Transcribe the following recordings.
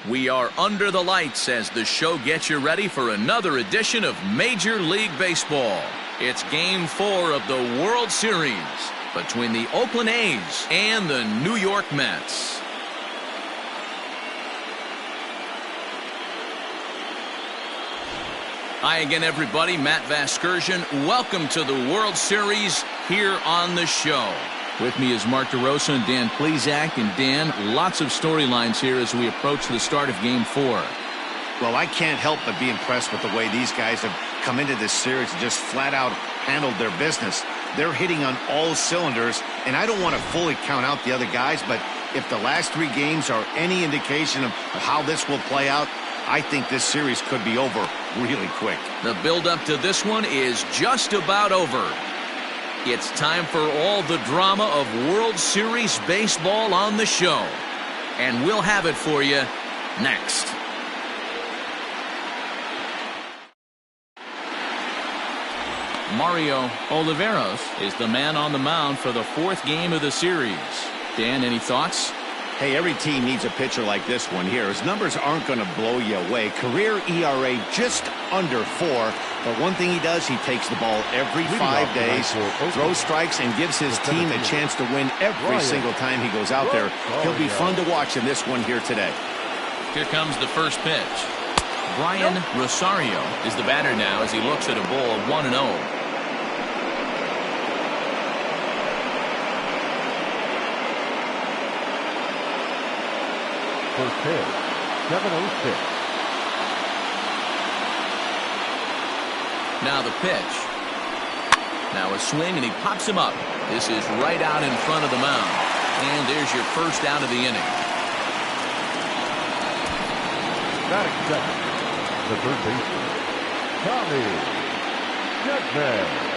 We are under the lights as the show gets you ready for another edition of Major League Baseball. It's Game 4 of the World Series between the Oakland A's and the New York Mets. Hi again, everybody. Matt Vasgersian. Welcome to the World Series here on the show. With me is Mark DeRosa and Dan Plesac. And Dan, lots of storylines here as we approach the start of Game 4. Well, I can't help but be impressed with the way these guys have come into this series and just flat out handled their business. They're hitting on all cylinders, and I don't want to fully count out the other guys, but if the last 3 games are any indication of how this will play out, I think this series could be over really quick. The build-up to this one is just about over. It's time for all the drama of World Series baseball on the show. And we'll have it for you next. Mario Oliveros is the man on the mound for the 4th game of the series. Dan, any thoughts? Hey, every team needs a pitcher like this one here. His numbers aren't going to blow you away. Career ERA just under 4. But one thing he does, he takes the ball every 5 days, throws strikes, and gives his team a chance to win every single time he goes out there. He'll be fun to watch in this one here today. Here comes the first pitch. Brian Rosario is the batter now as he looks at a ball of 1-0. First pitch, 7-0 Now the pitch. Now a swing, and he pops him up. This is right out in front of the mound. And there's your first out of the inning. Batting second, the third baseman, Tommy Edman.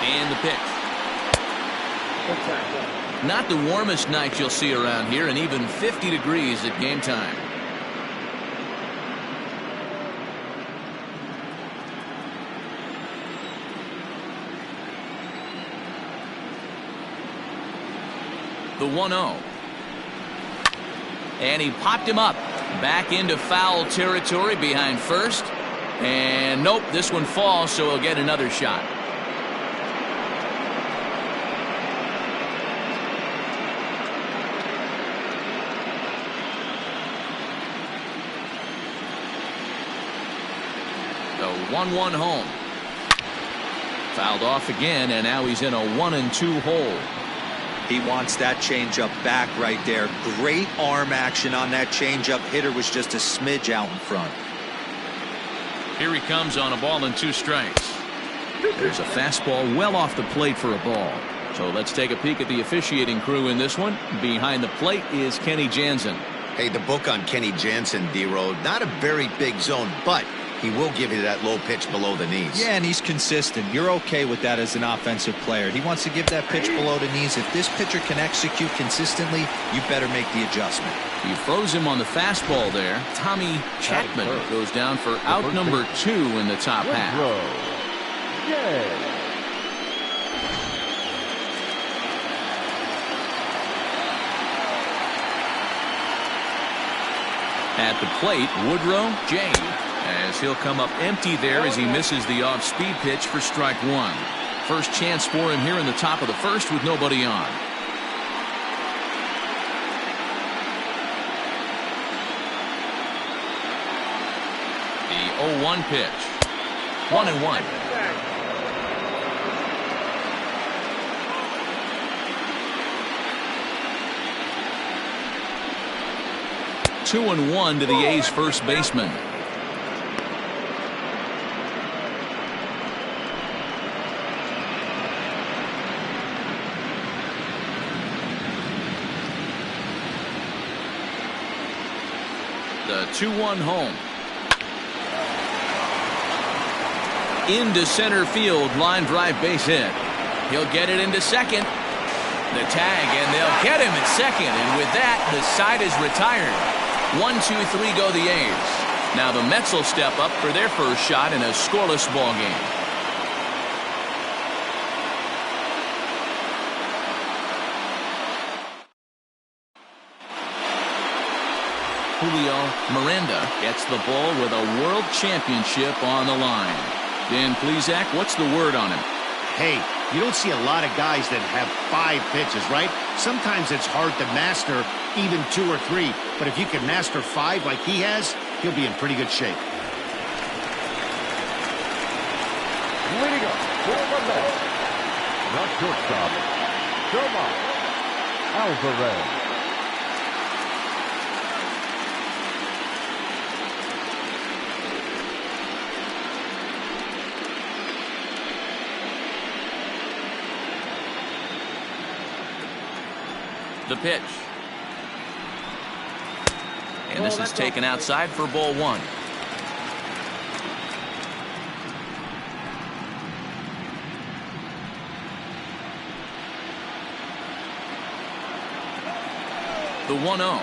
And the pitch. Not the warmest night you'll see around here, and even 50 degrees at game time. The 1-0. And he popped him up. Back into foul territory behind first. And nope, this one falls, so he'll get another shot. The 1-1 home. Fouled off again, and now he's in a 1-2 hole. He wants that changeup back right there. Great arm action on that changeup. Hitter was just a smidge out in front. Here he comes on a ball and 2 strikes. There's a fastball well off the plate for a ball. So let's take a peek at the officiating crew in this one. Behind the plate is Kenny Jansen. Hey, the book on Kenny Jansen, D-Road, not a very big zone, but he will give you that low pitch below the knees. Yeah, and he's consistent. You're okay with that as an offensive player. He wants to give that pitch below the knees. If this pitcher can execute consistently, you better make the adjustment. He froze him on the fastball there. Tommy Chapman goes down for out number 2 in the top half. At the plate, Woodrow J. as he'll come up empty there as he misses the off-speed pitch for strike 1. First chance for him here in the top of the first with nobody on. The 0-1 pitch. 1-1. 2-1 to the A's first baseman. The 2-1 home. Into center field, line drive base hit. He'll get it into second. The tag, and they'll get him at second. And with that, the side is retired. 1-2-3 go the A's. Now the Mets will step up for their first shot in a scoreless ball game. Julio Miranda gets the ball with a world championship on the line. Dan Plesac, what's the word on him? Hey, you don't see a lot of guys that have 5 pitches, right? Sometimes it's hard to master even 2 or 3. But if you can master 5 like he has, he'll be in pretty good shape. Leading up for the Mets, the shortstop, Tomas Alvarez. The pitch. And this is taken outside for ball 1. The 1-0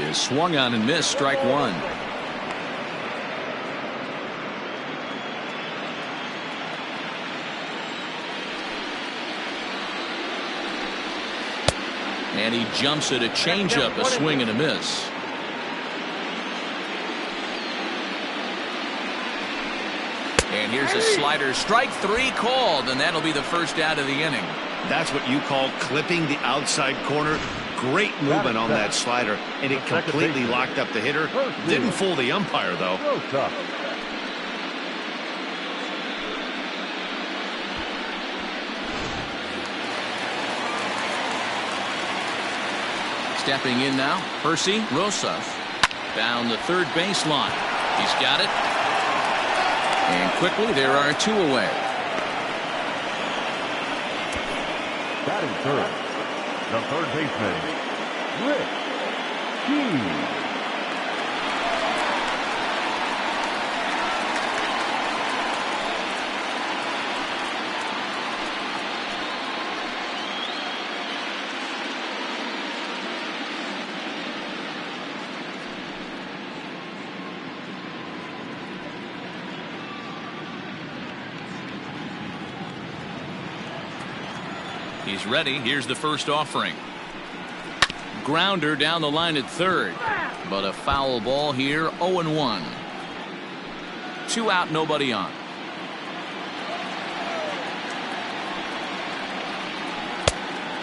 is swung on and missed, strike 1. And he jumps at a changeup, a swing and a miss. And here's a slider, strike 3 called, and that'll be the first out of the inning. That's what you call clipping the outside corner. Great movement on that slider, and it completely locked up the hitter. Didn't fool the umpire, though. Stepping in now, Percy Rosas down the third baseline. He's got it. And quickly, there are 2 away. Batting third, the third baseman, Rick Key. He's ready. Here's the first offering. Grounder down the line at third. But a foul ball here, 0-1. 2 out, nobody on.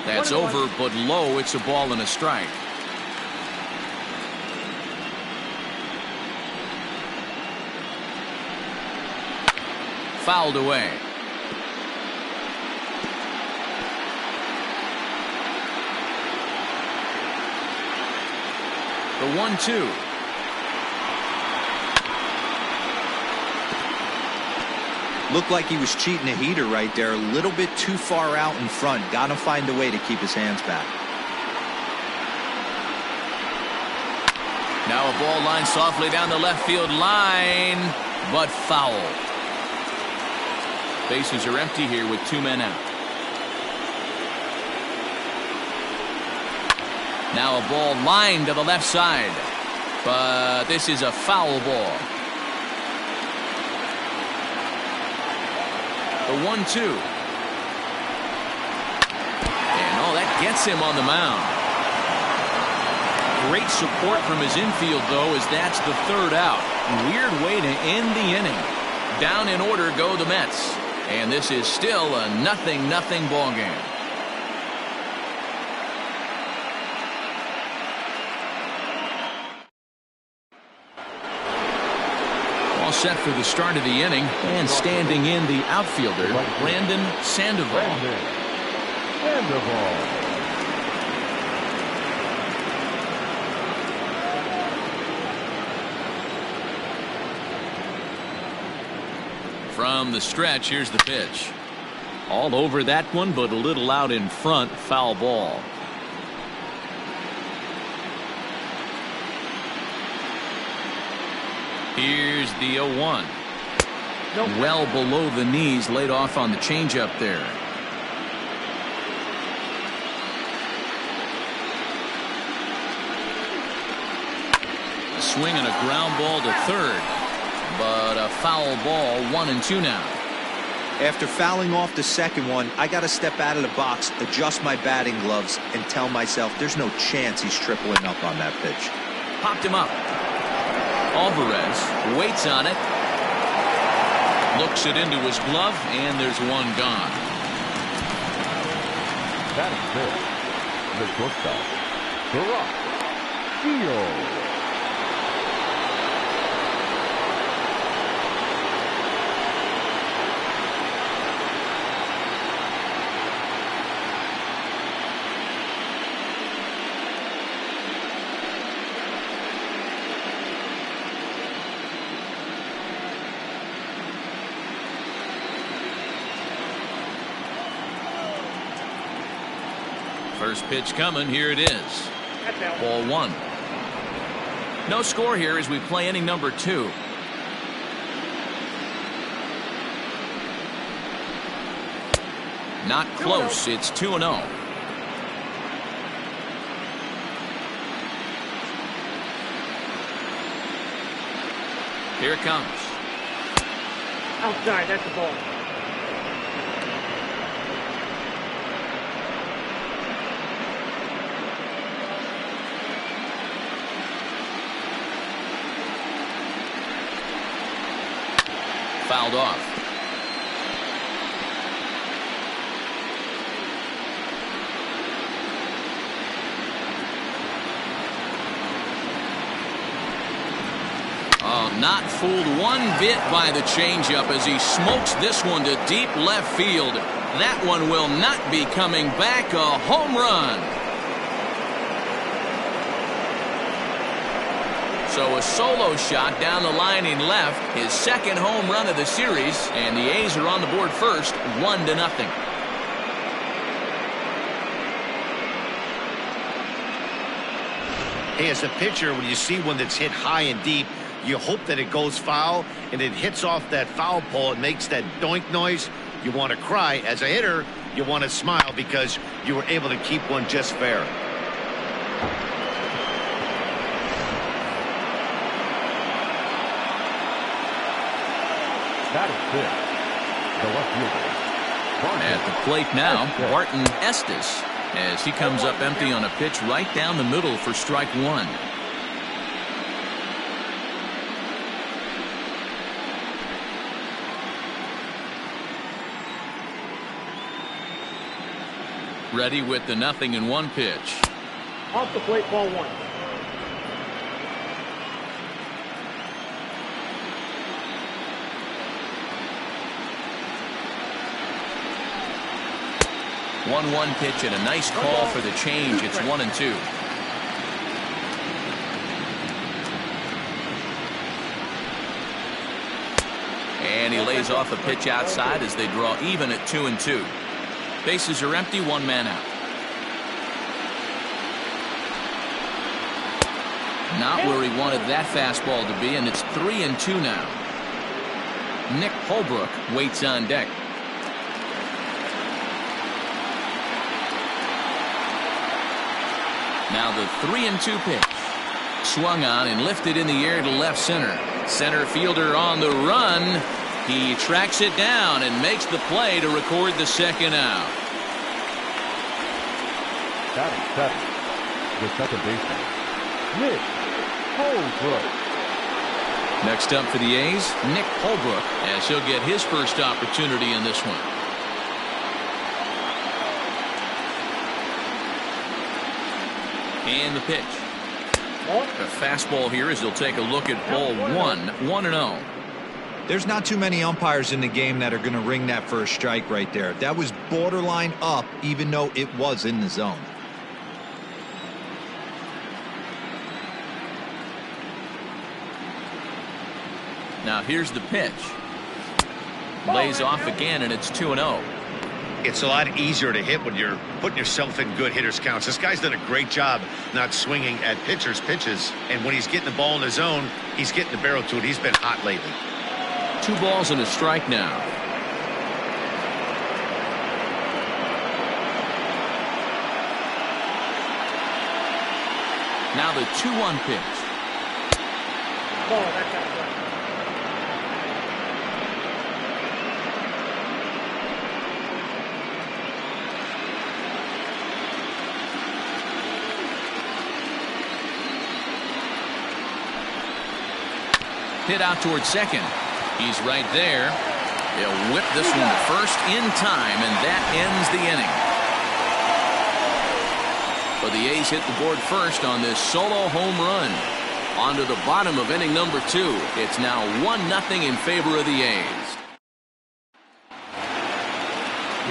That's over, but low. It's a ball and a strike. Fouled away. The 1-2. Looked like he was cheating a heater right there. A little bit too far out in front. Got to find a way to keep his hands back. Now a ball line softly down the left field line, but foul. Bases are empty here with 2 men out. Now a ball lined to the left side, but this is a foul ball. The 1-2. And that gets him on the mound. Great support from his infield, though, as that's the 3rd out. Weird way to end the inning. Down in order go the Mets. And this is still a 0-0 ball game. All set for the start of the inning, and standing in the outfielder, Brandon Sandoval. From the stretch, here's the pitch. All over that one, but a little out in front, foul ball. Here's the 0-1. Well below the knees, laid off on the changeup there. A swing and a ground ball to third, but a foul ball, 1-2 now. After fouling off the second one, I got to step out of the box, adjust my batting gloves, and tell myself there's no chance he's tripling up on that pitch. Popped him up. Alvarez waits on it. Looks it into his glove, and there's one gone. That is good. The shortstop, Field. First pitch coming. Here it is. Ball 1. No score here as we play inning number 2. Not close. It's 2-0. Here it comes. Outside. That's the ball. Fouled off. Oh, not fooled one bit by the changeup as he smokes this one to deep left field. That one will not be coming back. A home run. So a solo shot down the line in left, his second home run of the series, and the A's are on the board first, 1-0. Hey, as a pitcher, when you see one that's hit high and deep, you hope that it goes foul, and it hits off that foul pole. It makes that doink noise. You want to cry. As a hitter, you want to smile because you were able to keep one just fair. That is good. The left fielder. At the plate now, Barton Estes, as he comes up empty on a pitch right down the middle for strike 1. Ready with the 0-1 pitch. Off the plate, ball 1. One pitch and a nice call for the change. It's 1-2. And he lays off a pitch outside as they draw even at 2-2. Bases are empty, 1 man out. Not where he wanted that fastball to be, and it's 3-2 now. Nick Holbrook waits on deck. Now the 3-2 pitch. Swung on and lifted in the air to left center. Center fielder on the run. He tracks it down and makes the play to record the second out. That is 7. The second baseman, Nick Holbrook. Next up for the A's, Nick Holbrook, as he'll get his first opportunity in this one. And the pitch. A fastball here as he'll take a look at ball 1, 1-0. There's not too many umpires in the game that are going to ring that first strike right there. That was borderline up, even though it was in the zone. Now here's the pitch. Lays off again, and it's 2-0. It's a lot easier to hit when you're putting yourself in good hitters counts. This guy's done a great job not swinging at pitchers' pitches. And when he's getting the ball in the zone, he's getting the barrel to it. He's been hot lately. 2 balls and a strike now. Now the 2-1 pitch. Ball, that's outside. Hit out towards second. He's right there. They'll whip this one to first in time, and that ends the inning. But the A's hit the board first on this solo home run. On to the bottom of inning number 2. It's now 1-0 in favor of the A's.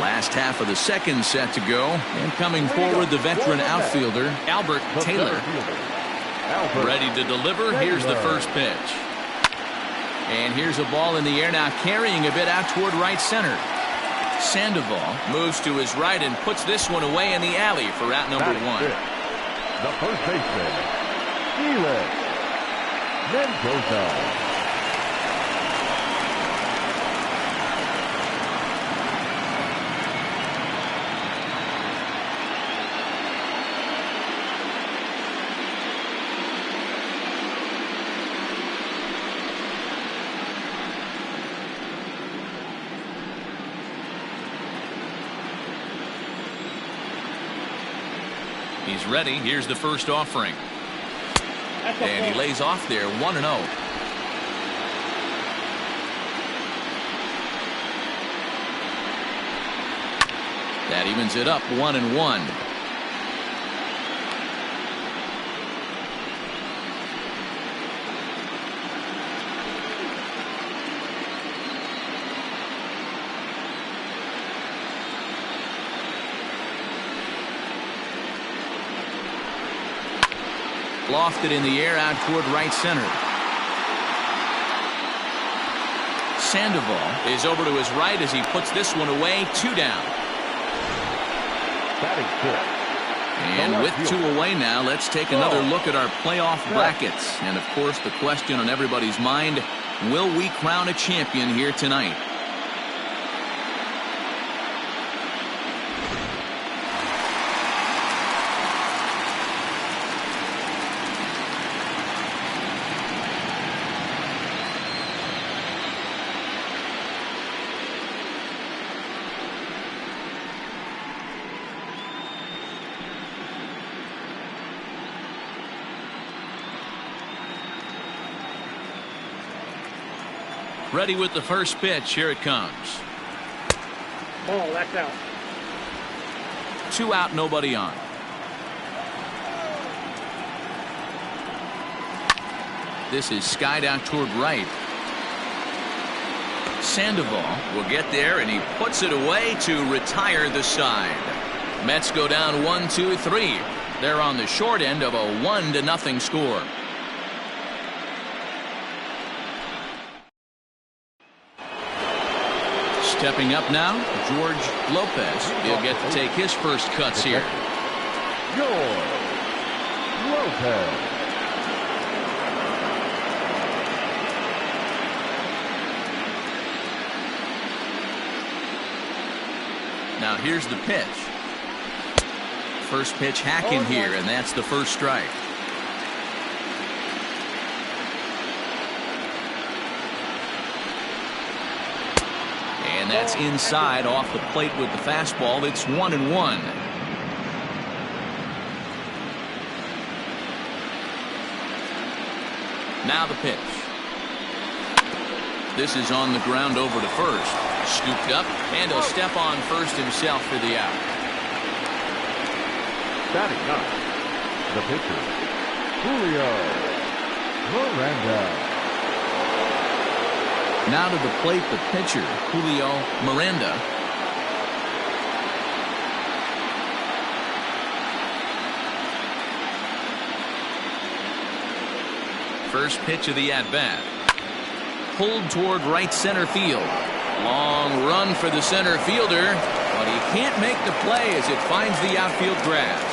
Last half of the second set to go. And coming forward, the veteran outfielder, Albert Taylor. Ready to deliver. Here's the first pitch. And here's a ball in the air now, carrying a bit out toward right center. Sandoval moves to his right and puts this one away in the alley for out number 1. The first baseman, Felix Mendoza. He's ready. Here's the first offering. And he lays off there, 1-0. That evens it up, 1-1. Lofted in the air out toward right center. Sandoval is over to his right as he puts this one away. 2 down. And with 2 away now, let's take another look at our playoff brackets. And of course, the question on everybody's mind, will we crown a champion here tonight? Ready with the first pitch. Here it comes. Ball, that's out. 2 out, nobody on. This is skied out toward right. Sandoval will get there, and he puts it away to retire the side. Mets go down 1-2-3. They're on the short end of a 1-0 score. Stepping up now, George Lopez. He'll get to take his first cuts here. George Lopez. Now here's the pitch. First pitch hacking here, and that's the first strike. And that's inside off the plate with the fastball. It's 1-1. Now the pitch. This is on the ground over to first. Scooped up, and he'll step on first himself for the out. Batting up, the pitcher, Julio Miranda. Now to the plate, the pitcher, Julio Miranda. First pitch of the at-bat. Pulled toward right center field. Long run for the center fielder, but he can't make the play as it finds the outfield grass.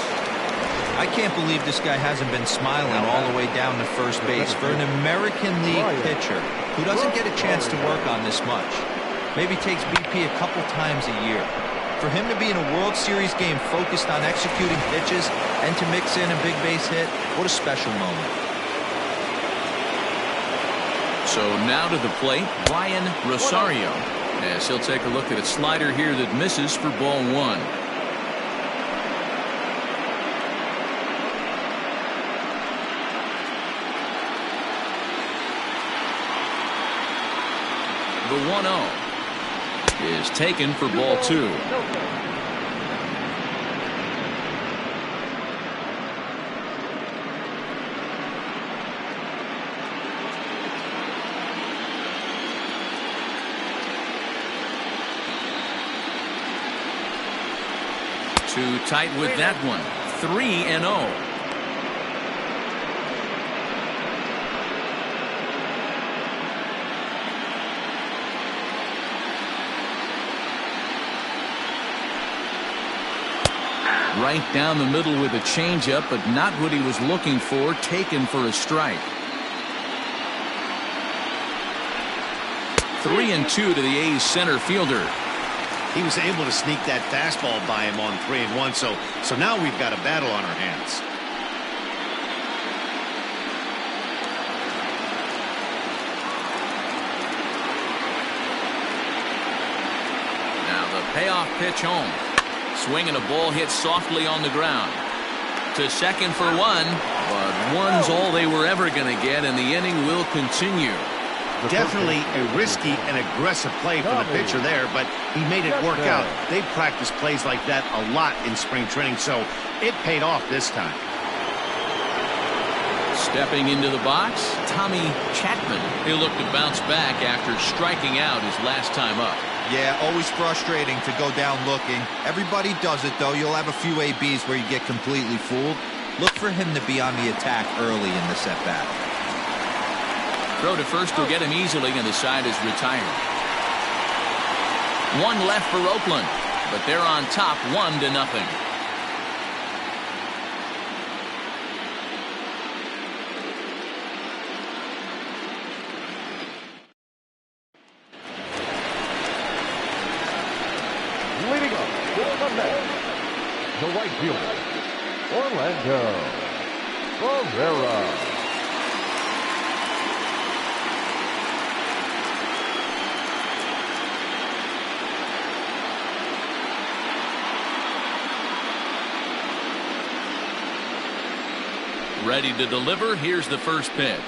I can't believe this guy hasn't been smiling all the way down to first base for an American League pitcher who doesn't get a chance to work on this much. Maybe takes BP a couple times a year. For him to be in a World Series game focused on executing pitches and to mix in a big base hit, what a special moment. So now to the plate, Brian Rosario, as he'll take a look at a slider here that misses for ball one. The 1-0 is taken for ball two. Too tight with that one. 3-0. Right down the middle with a changeup, but not what he was looking for, taken for a strike. 3-2 to the A's center fielder. He was able to sneak that fastball by him on 3-1, so now we've got a battle on our hands. Now the payoff pitch home. Swinging a ball hit softly on the ground. To second for one, but one's all they were ever going to get, and the inning will continue. Definitely a risky and aggressive play from the pitcher there, but he made it work out. They've practiced plays like that a lot in spring training, so it paid off this time. Stepping into the box, Tommy Chapman. He'll look to bounce back after striking out his last time up. Yeah, always frustrating to go down looking. Everybody does it, though. You'll have a few ABs where you get completely fooled. Look for him to be on the attack early in the at-bat. Throw to first will get him easily, and the side is retired. One left for Oakland, but they're on top 1-0. Leading up for the Mets, the right fielder, Orlando Ferreira. Ready to deliver. Here's the first pitch.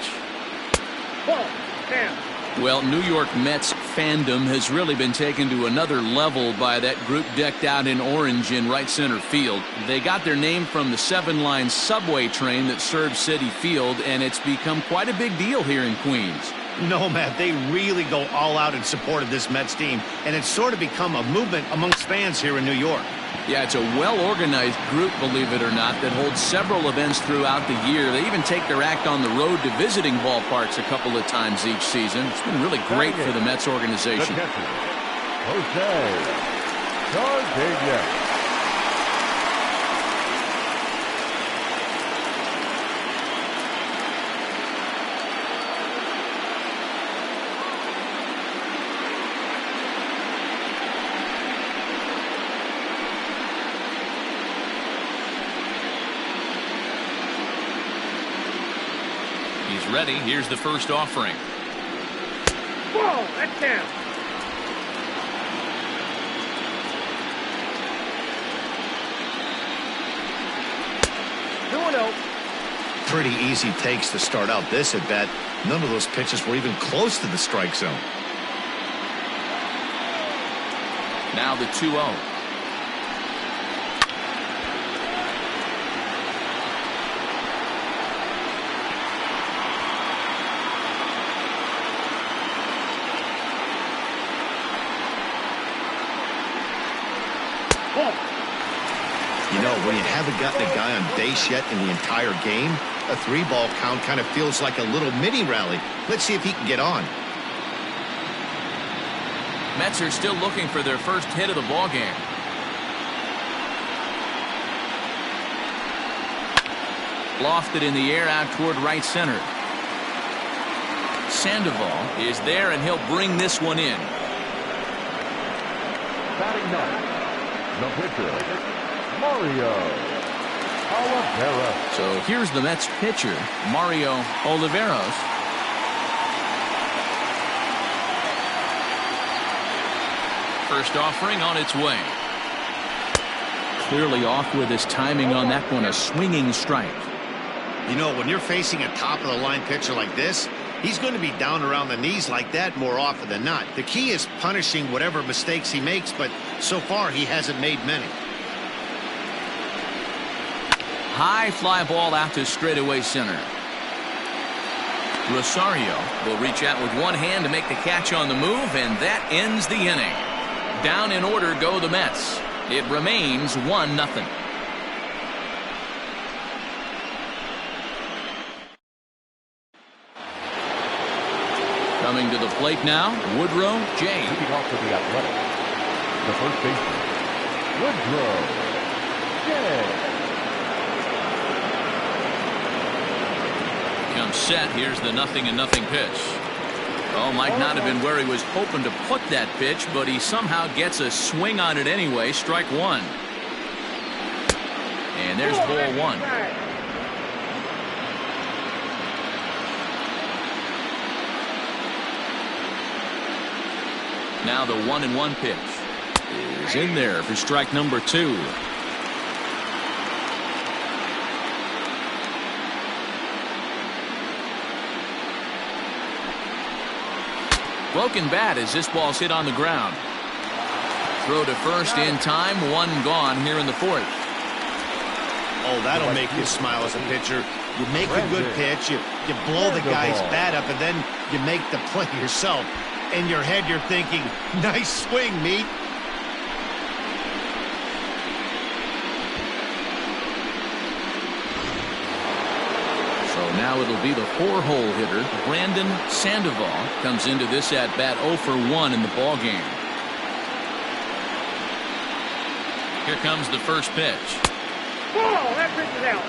Ball. Down. Well, New York Mets fandom has really been taken to another level by that group decked out in orange in right center field. They got their name from the 7-line subway train that serves Citi Field, and it's become quite a big deal here in Queens. No, Matt, they really go all out in support of this Mets team, and it's sort of become a movement amongst fans here in New York. Yeah, it's a well-organized group, believe it or not, that holds several events throughout the year. They even take their act on the road to visiting ballparks a couple of times each season. It's been really great for the Mets organization. The catcher, Jose Cardenas. Ready. Here's the first offering. Ball. That's down. Pretty easy takes to start out this at bat. None of those pitches were even close to the strike zone. Now the 2-0. You know, when you haven't gotten a guy on base yet in the entire game, a 3-ball count kind of feels like a little mini rally. Let's see if he can get on. Mets are still looking for their first hit of the ballgame. Lofted in the air out toward right center. Sandoval is there, and he'll bring this one in. Batting ninth, the pitcher, Mario Oliveros. So here's the Mets pitcher, Mario Oliveros. First offering on its way. Clearly off with his timing on that one, a swinging strike. You know, when you're facing a top-of-the-line pitcher like this, he's going to be down around the knees like that more often than not. The key is punishing whatever mistakes he makes, but so far he hasn't made many. High fly ball out to straightaway center. Rosario will reach out with one hand to make the catch on the move, and that ends the inning. Down in order go the Mets. It remains 1-0. Coming to the plate now, Woodrow J. Leading off for the Athletics, the first baseman, Woodrow J. Comes set. Here's the 0-0 pitch. Oh, might not have been where he was hoping to put that pitch, but he somehow gets a swing on it anyway. Strike one. And there's ball one. Now the 1-1 pitch is in there for strike number 2. Broken bat as this ball's hit on the ground. Throw to first in time. One gone here in the fourth. Oh, that'll make you smile as a pitcher. You make a good pitch, you blow the guy's bat up, and then you make the play yourself. In your head, you're thinking, nice swing, meat. So now it'll be the 4-hole hitter, Brandon Sandoval, comes into this at bat 0 for 1 in the ball game. Here comes the first pitch. Ball, that pitch is out.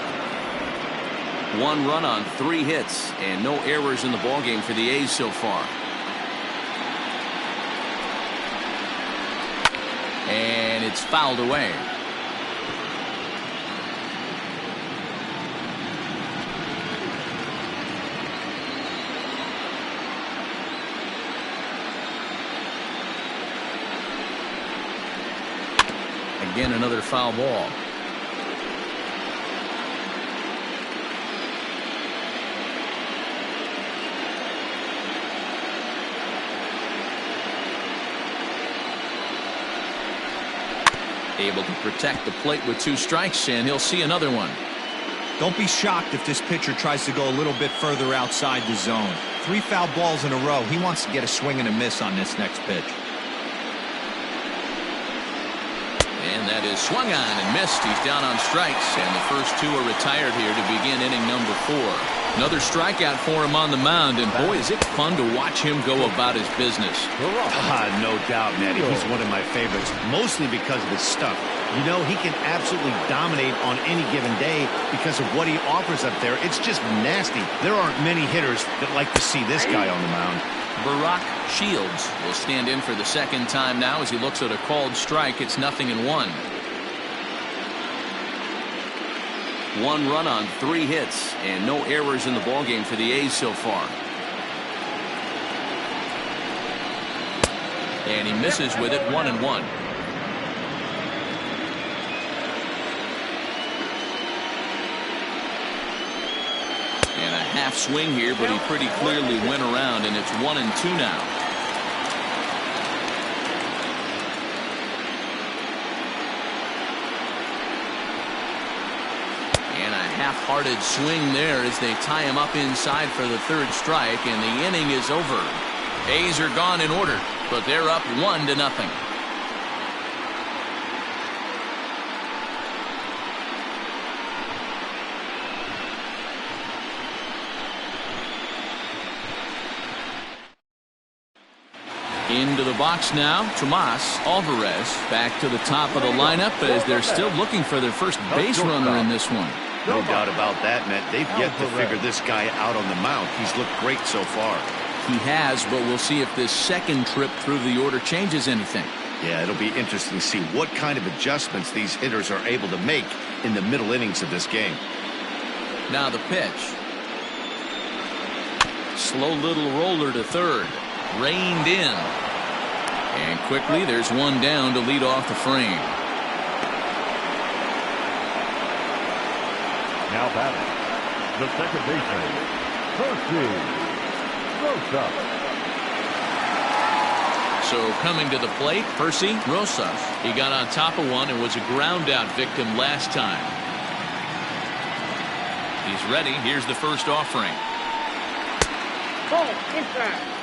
1 run on 3 hits and no errors in the ball game for the A's so far. And it's fouled away. Again, another foul ball. Able to protect the plate with 2 strikes, and he'll see another one. Don't be shocked if this pitcher tries to go a little bit further outside the zone. 3 foul balls in a row. He wants to get a swing and a miss on this next pitch. And that is swung on and missed. He's down on strikes, and the first 2 are retired here to begin inning number 4. Another strikeout for him on the mound, and boy, is it fun to watch him go about his business. No doubt, Matty. He's one of my favorites, mostly because of his stuff. You know, he can absolutely dominate on any given day because of what he offers up there. It's just nasty. There aren't many hitters that like to see this guy on the mound. Barack Shields will stand in for the second time now as he looks at a called strike. It's 0-1. 1 run on 3 hits and no errors in the ballgame for the A's so far. And he misses with it. 1-1. And a half swing here, but he pretty clearly went around, and it's 1-2 now. And a half-hearted swing there as they tie him up inside for the 3rd strike, and the inning is over. A's are gone in order, but they're up 1-0. Into the box now, Tomas Alvarez back to the top of the lineup as they're still looking for their first base runner in this one. No doubt about that, Matt. They've yet to figure this guy out on the mound. He's looked great so far. He has, but we'll see if this second trip through the order changes anything. Yeah, it'll be interesting to see what kind of adjustments these hitters are able to make in the middle innings of this game. Now the pitch. Slow little roller to third. Reined in. And quickly there's one down to lead off the frame. Now batting, the second baseman, Percy Rosas. So coming to the plate, Percy Rosas. He got on top of one and was a ground out victim last time. He's ready. Here's the first offering. Ball inside.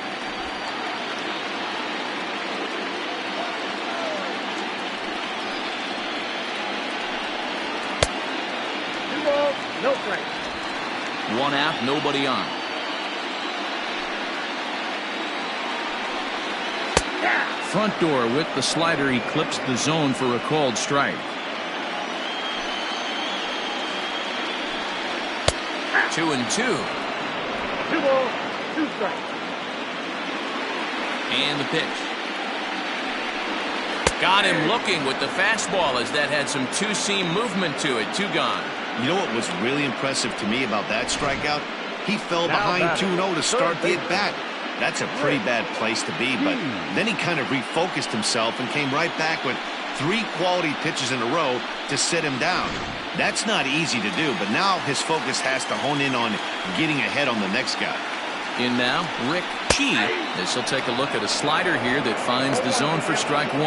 No strike. One out, nobody on. Front door with the slider. He clips the zone for a called strike. 2-2. 2 balls, 2 strikes. And the pitch. Got him looking with the fastball as that had some two-seam movement to it. 2 gone. You know what was really impressive to me about that strikeout? He fell behind 2-0 to start the at-bat. That's a pretty bad place to be, but then he kind of refocused himself and came right back with 3 quality pitches in a row to sit him down. That's not easy to do, but now his focus has to hone in on getting ahead on the next guy. In now, Rick Chi. This will take a look at a slider here that finds the zone for strike 1.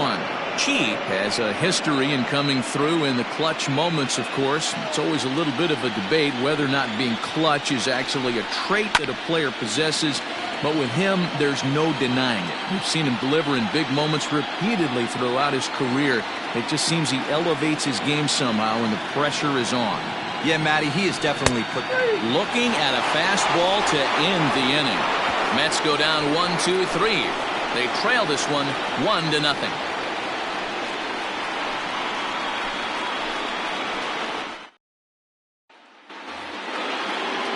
Chi has a history in coming through in the clutch moments, of course. It's always a little bit of a debate whether or not being clutch is actually a trait that a player possesses. But with him, there's no denying it. We've seen him deliver in big moments repeatedly throughout his career. It just seems he elevates his game somehow when the pressure is on. Yeah, Matty, he is definitely put. Looking at a fastball to end the inning. Mets go down 1-2-3. They trail this one 1-0.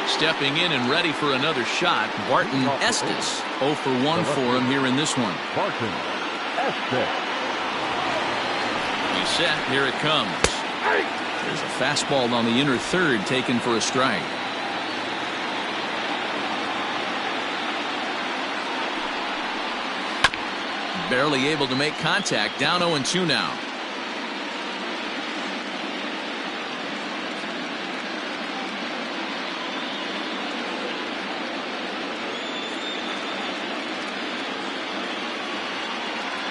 Stepping in and ready for another shot, Barton Estes. 0 for 1 for him here in this one. Barton Estes. He's set. Here it comes. There's a fastball on the inner third taken for a strike. Barely able to make contact. Down 0-2 now.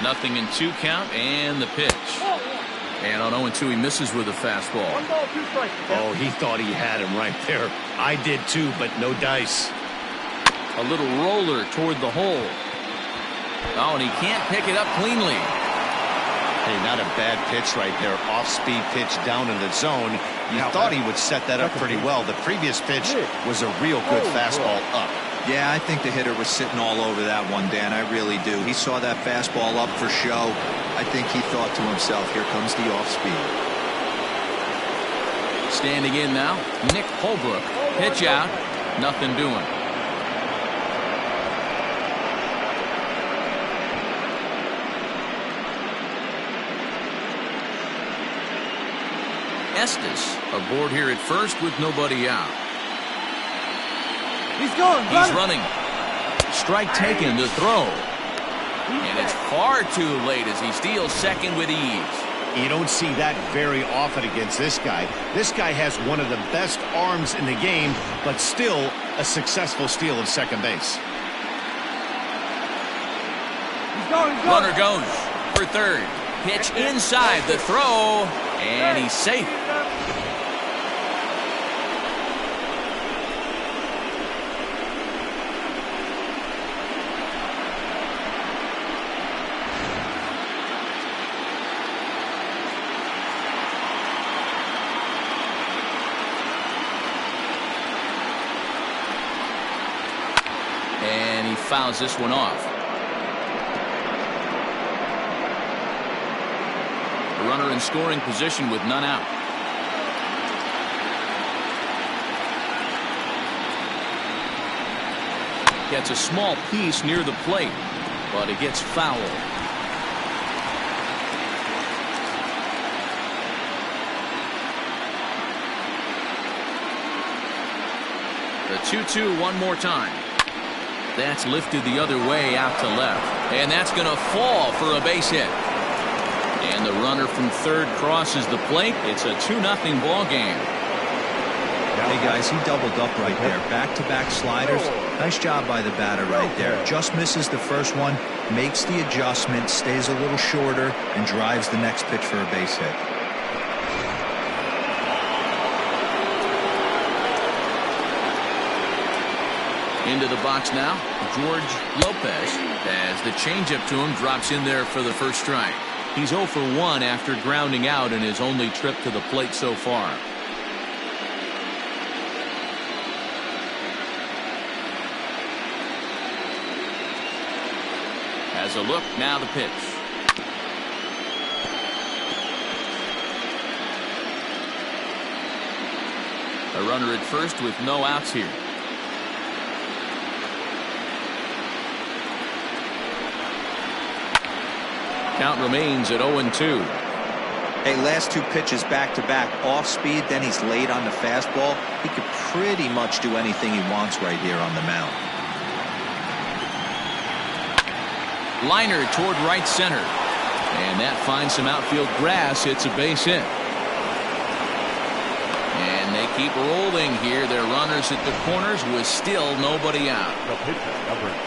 Nothing in 2 count, and the pitch. And on 0-2, he misses with a fastball. 1 ball, 2 strikes. Oh, he thought he had him right there. I did too, but no dice. A little roller toward the hole. Oh, and he can't pick it up cleanly. Hey, not a bad pitch right there. Off-speed pitch down in the zone. You thought he would set that up pretty well. The previous pitch was a real good fastball up. Yeah, I think the hitter was sitting all over that one, Dan. I really do. He saw that fastball up for show. I think he thought to himself, here comes the off-speed. Standing in now, Nick Holbrook. Pitch out. Nothing doing. Estes aboard here at first with nobody out. He's going. He's running. Strike taken to throw. And it's far too late as he steals second with ease. You don't see that very often against this guy. This guy has one of the best arms in the game, but still a successful steal of second base. He's going. Runner goes for third. Pitch inside the throw, and he's safe. And he fouls this one off. A runner in scoring position with none out. Gets a small piece near the plate, but it gets fouled. The 2-2 one more time. That's lifted the other way out to left. And that's going to fall for a base hit. And the runner from third crosses the plate. It's a 2-0 ball game. Hey guys, he doubled up right there. Back-to-back sliders. Nice job by the batter right there. Just misses the first one, makes the adjustment, stays a little shorter, and drives the next pitch for a base hit. Into the box now, George Lopez, as the changeup to him drops in there for the first strike. He's 0 for 1 after grounding out in his only trip to the plate so far. Has a look, now the pitch. A runner at first with no outs here. Count remains at 0-2. Hey, last two pitches back-to-back, off speed, then he's late on the fastball. He could pretty much do anything he wants right here on the mound. Liner toward right center. And that finds some outfield grass. It's a base hit. And they keep rolling here. Their runners at the corners with still nobody out.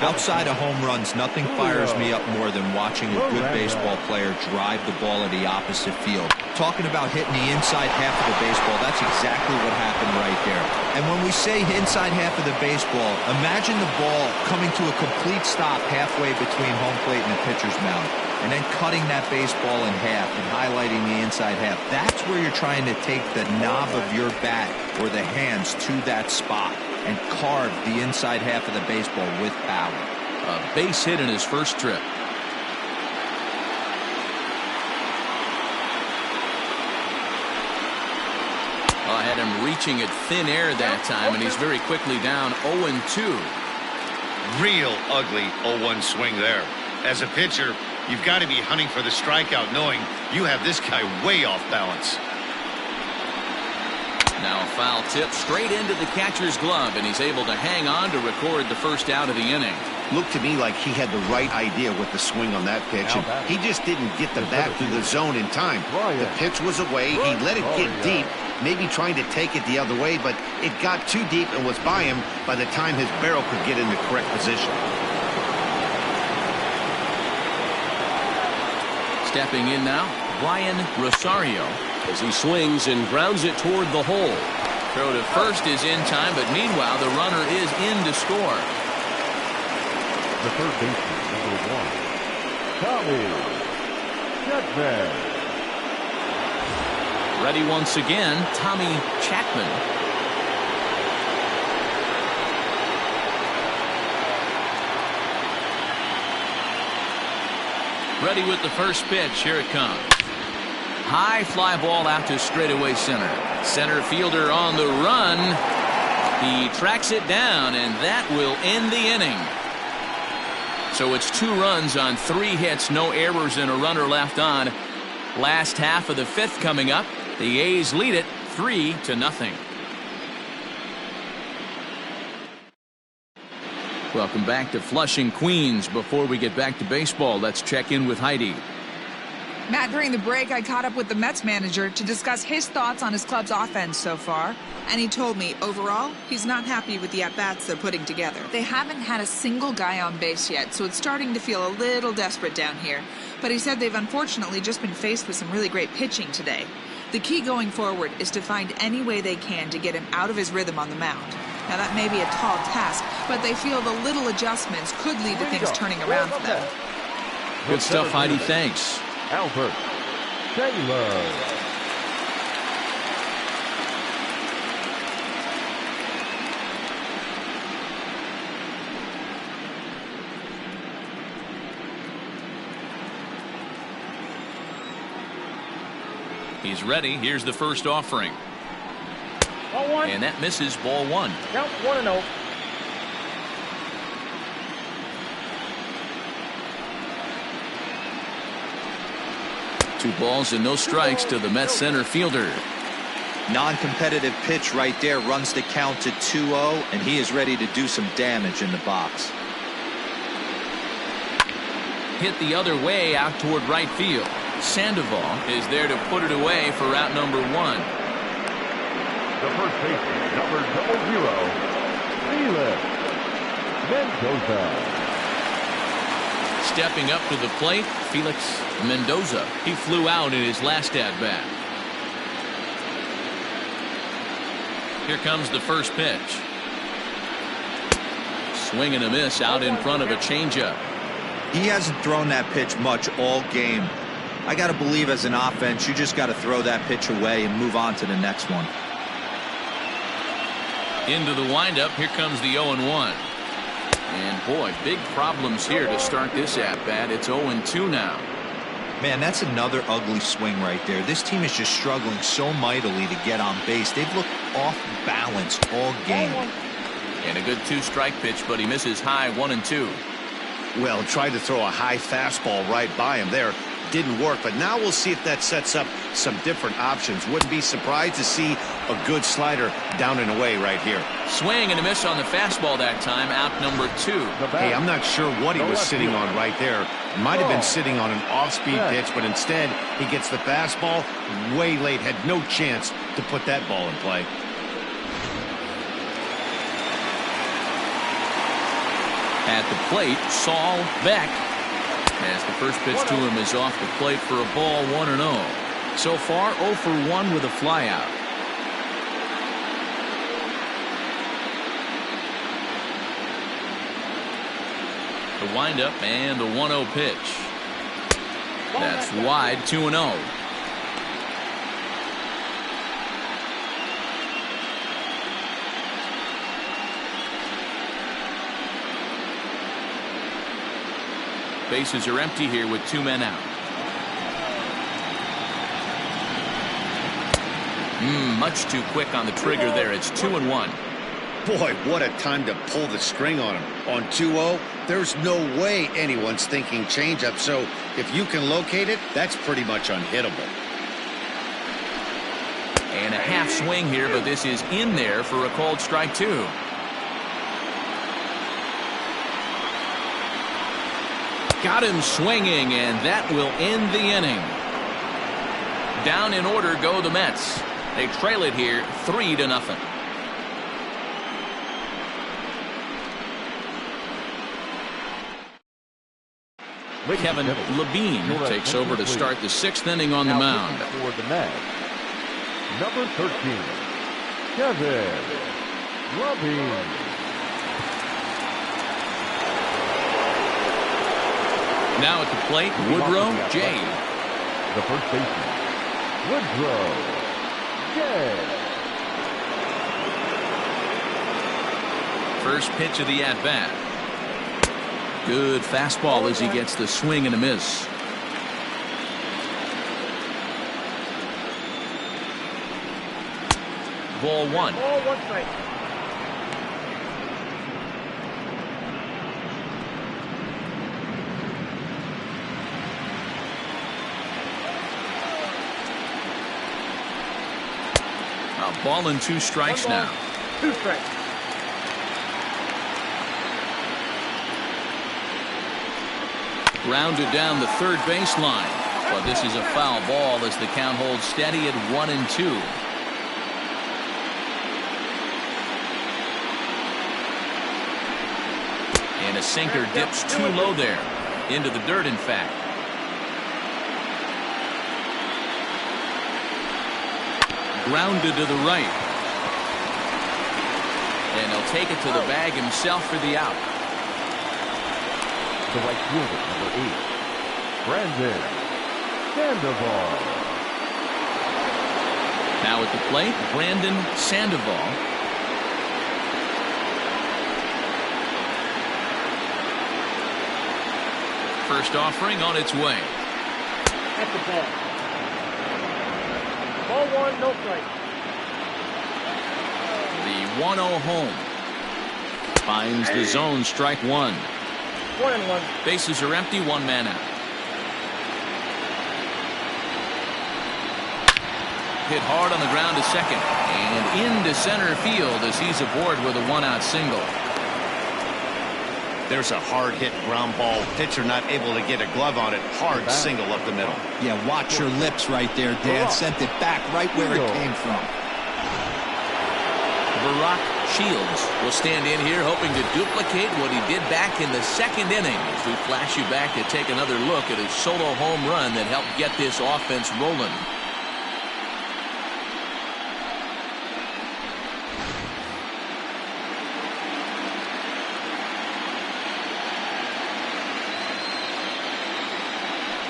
Outside of home runs, nothing fires me up more than watching a good baseball player drive the ball to the opposite field. Talking about hitting the inside half of the baseball, that's exactly what happened right there. And when we say inside half of the baseball, imagine the ball coming to a complete stop halfway between home plate and the pitcher's mound, and then cutting that baseball in half and highlighting the inside half. That's where you're trying to take the knob of your bat or the hands to that spot and carve the inside half of the baseball with power. A base hit in his first trip. I had him reaching at thin air that time, and he's very quickly down 0-2. Real ugly 0-1 swing there. As a pitcher, you've got to be hunting for the strikeout, knowing you have this guy way off balance. Now a foul tip straight into the catcher's glove, and he's able to hang on to record the first out of the inning. Looked to me like he had the right idea with the swing on that pitch, and he just didn't get the bat through the zone in time. The pitch was away. He let it get deep, maybe trying to take it the other way, but it got too deep and was by him by the time his barrel could get in the correct position. Stepping in now, Ryan Rosario, as he swings and grounds it toward the hole. Throw to first is in time, but meanwhile the runner is in to score. The third baseman, number 1, Tommy Chapman. Ready once again, Tommy Chapman. Ready with the first pitch. Here it comes. High fly ball out to straightaway center. Center fielder on the run. He tracks it down, and that will end the inning. So it's 2 runs on 3 hits, no errors, and a runner left on. Last half of the 5th coming up. The A's lead it 3-0. Welcome back to Flushing, Queens. Before we get back to baseball, let's check in with Heidi. Matt, during the break, I caught up with the Mets manager to discuss his thoughts on his club's offense so far. And he told me, overall, he's not happy with the at-bats they're putting together. They haven't had a single guy on base yet, so it's starting to feel a little desperate down here. But he said they've unfortunately just been faced with some really great pitching today. The key going forward is to find any way they can to get him out of his rhythm on the mound. Now, that may be a tall task, but they feel the little adjustments could lead to things turning around for them. Good stuff, Heidi. Thanks. Albert Taylor. He's ready. Here's the first offering. Ball 1. And that misses, ball 1. Count 1-0. 2 balls and no strikes to the Mets center fielder. Non-competitive pitch right there, runs the count to 2-0, and he is ready to do some damage in the box. Hit the other way out toward right field. Sandoval is there to put it away for out number 1. The first baseman, number 00, Felix Mendoza. Stepping up to the plate, Felix Mendoza. He flew out in his last at-bat. Here comes the first pitch. Swing and a miss out in front of a changeup. He hasn't thrown that pitch much all game. I got to believe as an offense, you just got to throw that pitch away and move on to the next one. Into the windup, here comes the 0-1. And boy, big problems here to start this at-bat. It's 0-2 now. Man, that's another ugly swing right there. This team is just struggling so mightily to get on base. They've looked off balance all game. And a good 2-strike pitch, but he misses high 1-2. Well, tried to throw a high fastball right by him there. Didn't work, but now we'll see if that sets up some different options. Wouldn't be surprised to see a good slider down and away right here. Swing and a miss on the fastball that time, out number 2. Hey, I'm not sure what he was sitting on right there. Might have been sitting on an off-speed pitch, but instead he gets the fastball way late. Had no chance to put that ball in play. At the plate, Saul Beck. As the first pitch to him is off the plate for a ball, 1-0. So far, 0 for 1 with a flyout. The windup and the 1-0 pitch. That's wide, 2-0. Bases are empty here with 2 men out. Much too quick on the trigger there. It's 2-1. Boy, what a time to pull the string on him. On 2-0, there's no way anyone's thinking changeup. So if you can locate it, that's pretty much unhittable. And a half swing here, but this is in there for a called strike 2. Got him swinging, and that will end the inning. Down in order go the Mets. They trail it here 3-0. Kevin Levine takes over to start the 6th inning on the mound. For the Mets, number 13, Kevin Levine. Now at the plate, Woodrow J. The first baseman, Woodrow J. First pitch of the at-bat. Good fastball as he gets the swing and a miss. Ball 1. Ball 1 strike. A ball and 2 strikes now. 2 strikes. Grounded down the third baseline. But this is a foul ball as the count holds steady at 1-2. And a sinker dips too low there. Into the dirt, in fact. Grounded to the right. And he'll take it to the bag himself for the out. The right fielder, number 8, Brandon Sandoval. Now at the plate, Brandon Sandoval. First offering on its way. At the ball. Ball 1, no strike. The 1-0 home. Finds the zone, strike 1. 1-1. Bases are empty, 1 man out. hit hard on the ground to second. And into center field as he's aboard with a one-out single. There's a hard-hit ground ball. Pitcher not able to get a glove on it. Hard single up the middle. Yeah, watch your lips right there, Dan. Sent it back right where it came from. Barack Shields will stand in here hoping to duplicate what he did back in the second inning as we flash you back to take another look at his solo home run that helped get this offense rolling.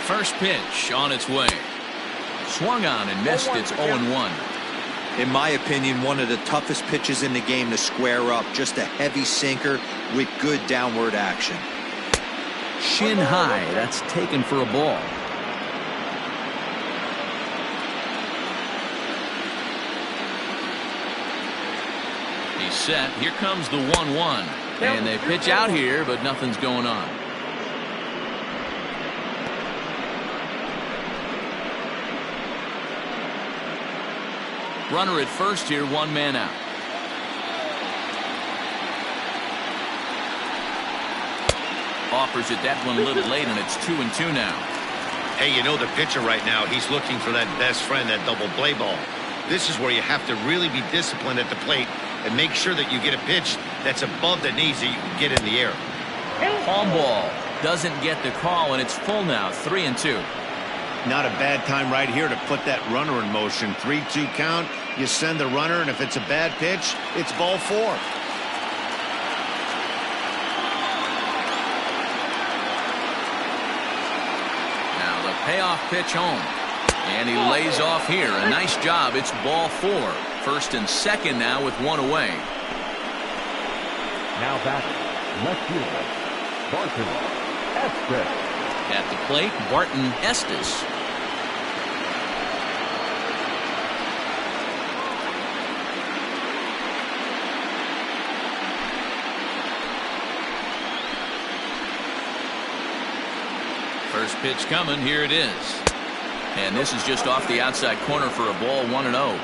First pitch on its way. Swung on and missed. It's 0-1. In my opinion, one of the toughest pitches in the game to square up. Just a heavy sinker with good downward action. Shin high. That's taken for a ball. He's set. Here comes the 1-1. And they pitch out here, but nothing's going on. Runner at first here, one man out. Offers it that one a little late, and it's 2-2 now. Hey, you know the pitcher right now, he's looking for that best friend, that double play ball. This is where you have to really be disciplined at the plate and make sure that you get a pitch that's above the knees that you can get in the air. Palm ball doesn't get the call, and it's full now, 3-2. Not a bad time right here to put that runner in motion. 3-2 count. You send the runner, and if it's a bad pitch, it's ball 4. Now the payoff pitch home. And he lays off here. A nice job. It's ball 4. First and second now with one away. Now back, left fielder, Barton Estes. At the plate, Barton Estes. First pitch coming. Here it is. And this is just off the outside corner for a ball, 1-0.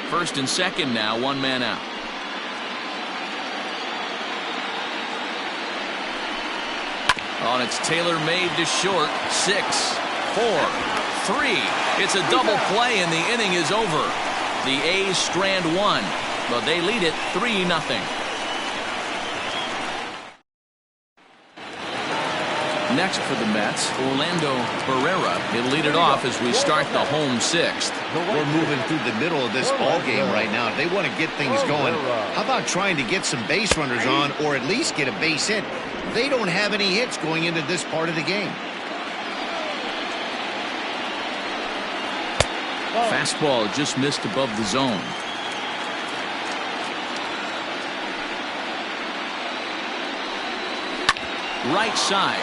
First and second now, one man out. On it's tailor-made to short. 6, 4, 3. It's a double play and the inning is over. The A's strand one, but they lead it 3-0. Next for the Mets, Orlando Barrera. He'll lead it off as we start the home 6th. We're moving through the middle of this ball game right now. They want to get things going. How about trying to get some base runners on, or at least get a base hit? They don't have any hits going into this part of the game. Fastball just missed above the zone. Right side.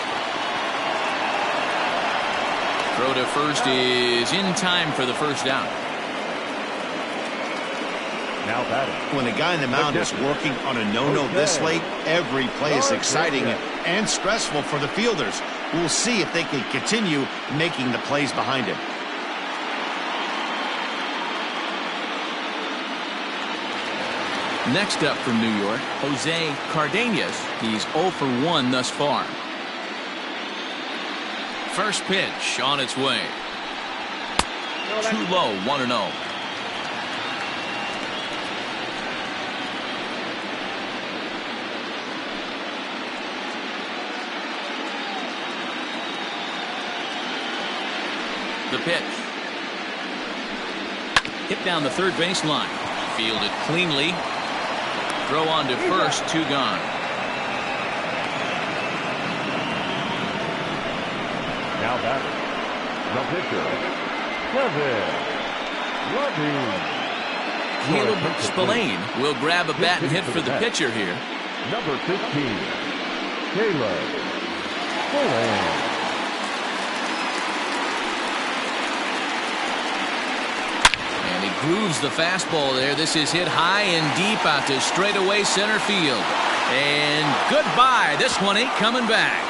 Throw to first is in time for the first down. Now batting. When the guy in the mound is working on a no-no this late, every play is exciting and stressful for the fielders. We'll see if they can continue making the plays behind him. Next up from New York, Jose Cardenas. He's 0 for 1 thus far. First pitch on its way. Too low, 1-0. The pitch. Hit down the third base line. Fielded cleanly. Throw on to first, 2 gone. Now batting, the pitcher, Kevin Caleb Spillane will grab a bat and hit for the pitcher here. Number 15, Caleb Spillane. And he grooves the fastball there. This is hit high and deep out to straightaway center field. And goodbye. This one ain't coming back.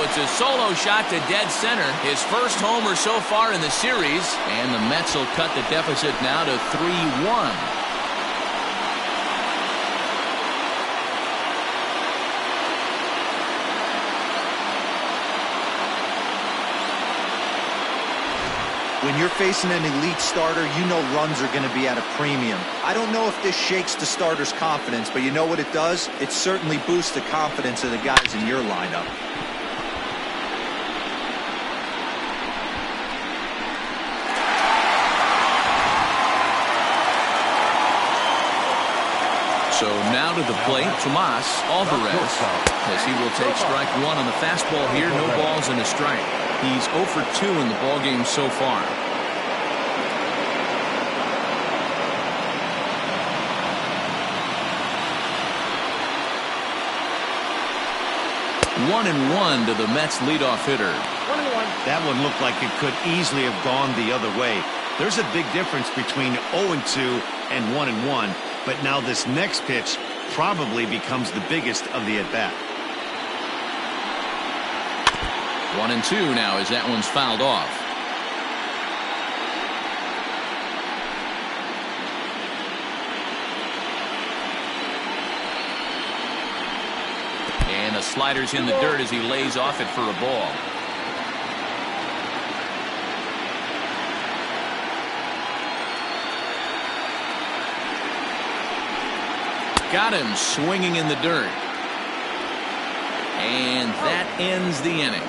it's a solo shot to dead center. His first homer so far in the series. And the Mets will cut the deficit now to 3-1. When you're facing an elite starter, you know runs are going to be at a premium. I don't know if this shakes the starter's confidence, but you know what it does? It certainly boosts the confidence of the guys in your lineup. So now to the plate, Tomas Alvarez, as he will take strike one on the fastball here. No balls and a strike. He's 0 for 2 in the ballgame so far. One and one to the Mets leadoff hitter. 1-1. That one looked like it could easily have gone the other way. There's a big difference between 0 and 2 and 1 and 1. But now this next pitch probably becomes the biggest of the at-bat. 1 and 2 now as that one's fouled off. And the slider's in the dirt as he lays off it for a ball. Got him swinging in the dirt. And that ends the inning.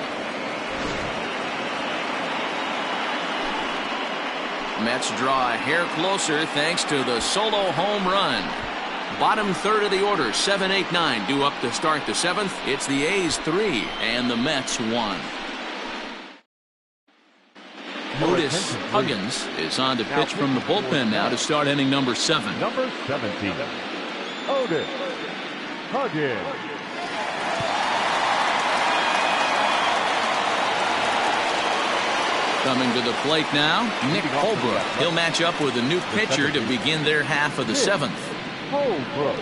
Mets draw a hair closer thanks to the solo home run. Bottom third of the order, 7, 8, 9 due up to start the 7th. It's the A's 3 and the Mets 1. Otis Huggins is on to pitch from the bullpen now to start inning number 7. Number 17, Otis Huggins. Coming to the plate now, Nick Holbrook. He'll match up with a new pitcher to begin their half of the 7th. Holbrook.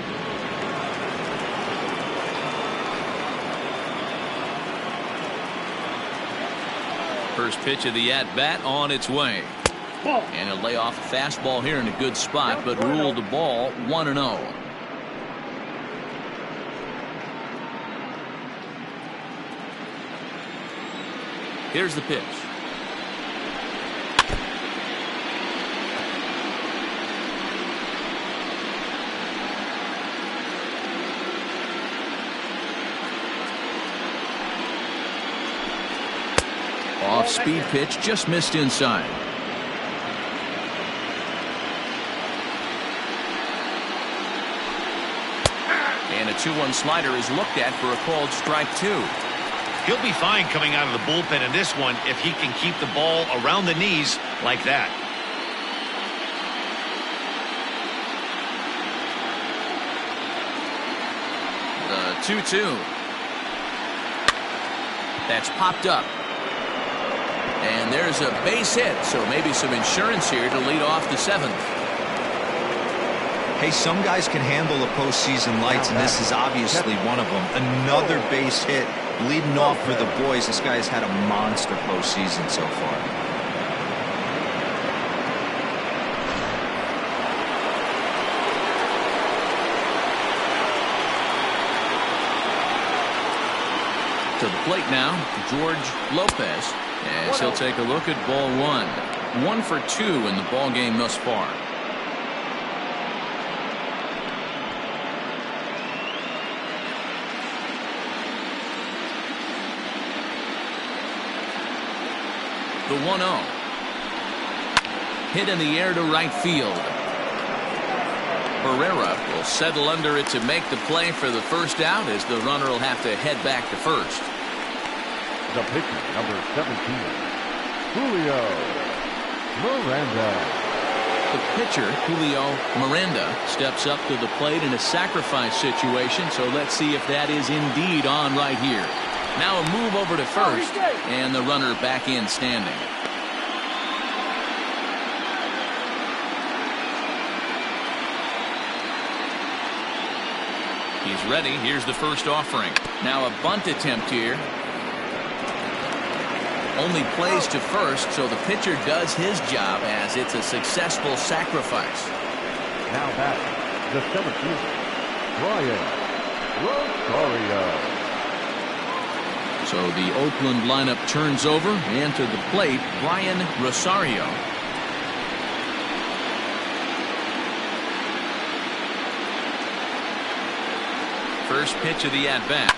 First pitch of the at-bat on its way. And he'll lay off a fastball here in a good spot, but ruled the ball 1-0. Here's the pitch. Off-speed pitch, just missed inside. And a 2-1 slider is looked at for a called strike 2. He'll be fine coming out of the bullpen in this one if he can keep the ball around the knees like that. The 2-2. That's popped up. And there's a base hit, so maybe some insurance here to lead off the 7th. Hey, some guys can handle the postseason lights, and this is obviously one of them. Another base hit leading off for the boys. This guy's had a monster postseason so far. To the plate now, George Lopez, as he'll take a look at ball 1. 1 for 2 in the ball game thus far. The 1-0. Hit in the air to right field. Herrera will settle under it to make the play for the first out, as the runner will have to head back to first. The pitcher, number 17, Julio Miranda. The pitcher, Julio Miranda, steps up to the plate in a sacrifice situation, so let's see if that is indeed on right here. Now a move over to first, and the runner back in standing. He's ready. Here's the first offering. Now a bunt attempt here. only plays to first, so the pitcher does his job as it's a successful sacrifice. Now back, the center fielder, Brian Rosario. So the Oakland lineup turns over, and to the plate, Brian Rosario. First pitch of the at-bat.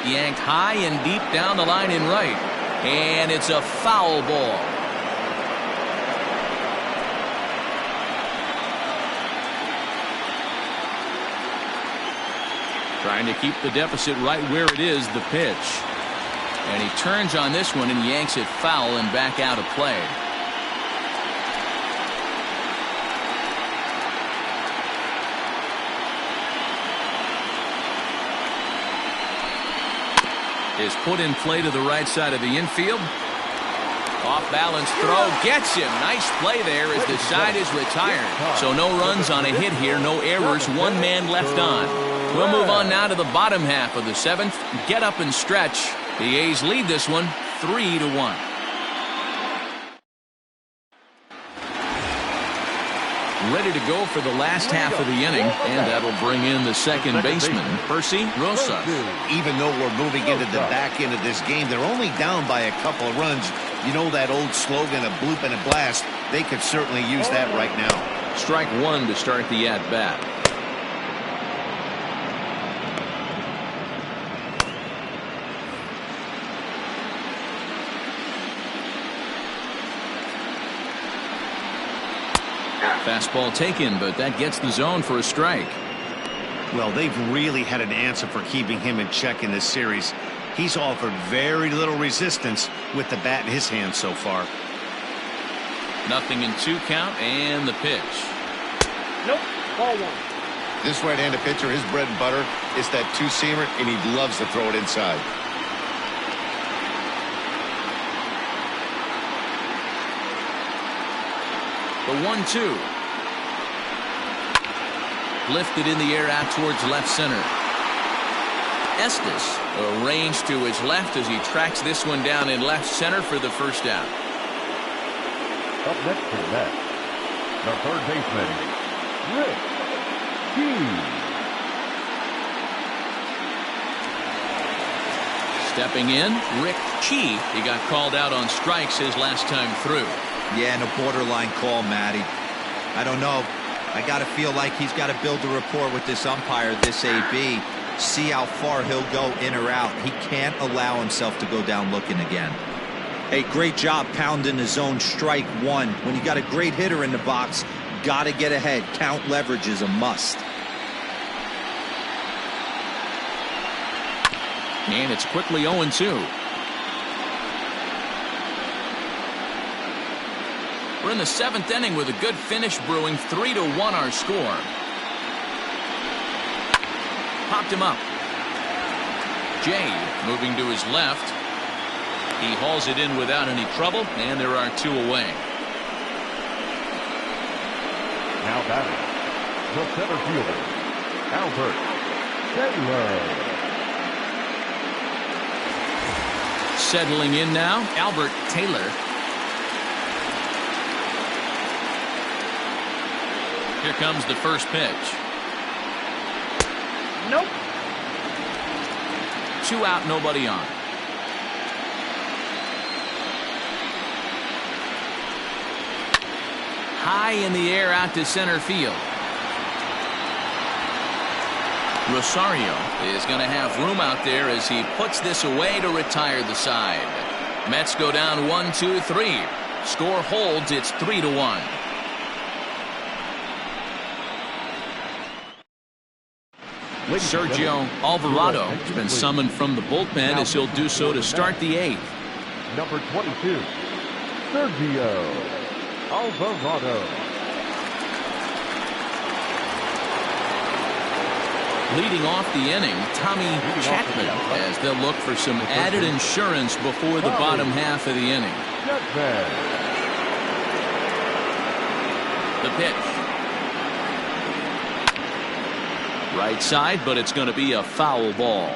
Yanked high and deep down the line in right. And it's a foul ball. Trying to keep the deficit right where it is, the pitch. And he turns on this one and yanks it foul and back out of play. Is put in play to the right side of the infield. Off balance throw gets him. Nice play there as the side is retired. So no runs on a hit here, no errors, one man left on. We'll move on now to the bottom half of the seventh. Get up and stretch. The A's lead this one 3-1. Ready to go for the last half of the inning, and that'll bring in the second baseman, Percy Rosas. Even though we're moving into the back end of this game, they're only down by a couple of runs. You know that old slogan, a bloop and a blast. They could certainly use that right now. Strike one to start the at-bat. Fastball taken, but that gets the zone for a strike. Well, they've really had an answer for keeping him in check in this series. He's offered very little resistance with the bat in his hand so far. Nothing in 2 count, and the pitch. Nope, ball one. This right-handed pitcher, his bread and butter is that two-seamer, and he loves to throw it inside. The 1-2. Lifted in the air out towards left center. Estes arranged to his left as he tracks this one down in left center for the first out. Up next to the bat, the third baseman, Rick Key. Stepping in, Rick Key. He got called out on strikes his last time through. Yeah, and a borderline call, Matty. I don't know. I got to feel like he's got to build a rapport with this umpire, this AB. See how far he'll go in or out. He can't allow himself to go down looking again. Hey, great job pounding the zone. Strike one. When you got a great hitter in the box, got to get ahead. Count leverage is a must. And it's quickly 0-2. We're in the 7th inning with a good finish brewing. 3-1 our score. Popped him up. Jay moving to his left. He hauls it in without any trouble, and there are 2 away. Now batting, the center fielder, Albert Taylor. Settling in now, Albert Taylor. Here comes the first pitch. Nope. 2 out, nobody on. High in the air out to center field. Rosario is going to have room out there as he puts this away to retire the side. Mets go down 1-2-3. Score holds. It's 3-1. Sergio Alvarado has been summoned from the bullpen as he'll do so to start the 8th. Number 22, Sergio Alvarado. Leading off the inning, Tommy Chapman, as they'll look for some added insurance before the bottom half of the inning. The pitch. Right side, but it's going to be a foul ball.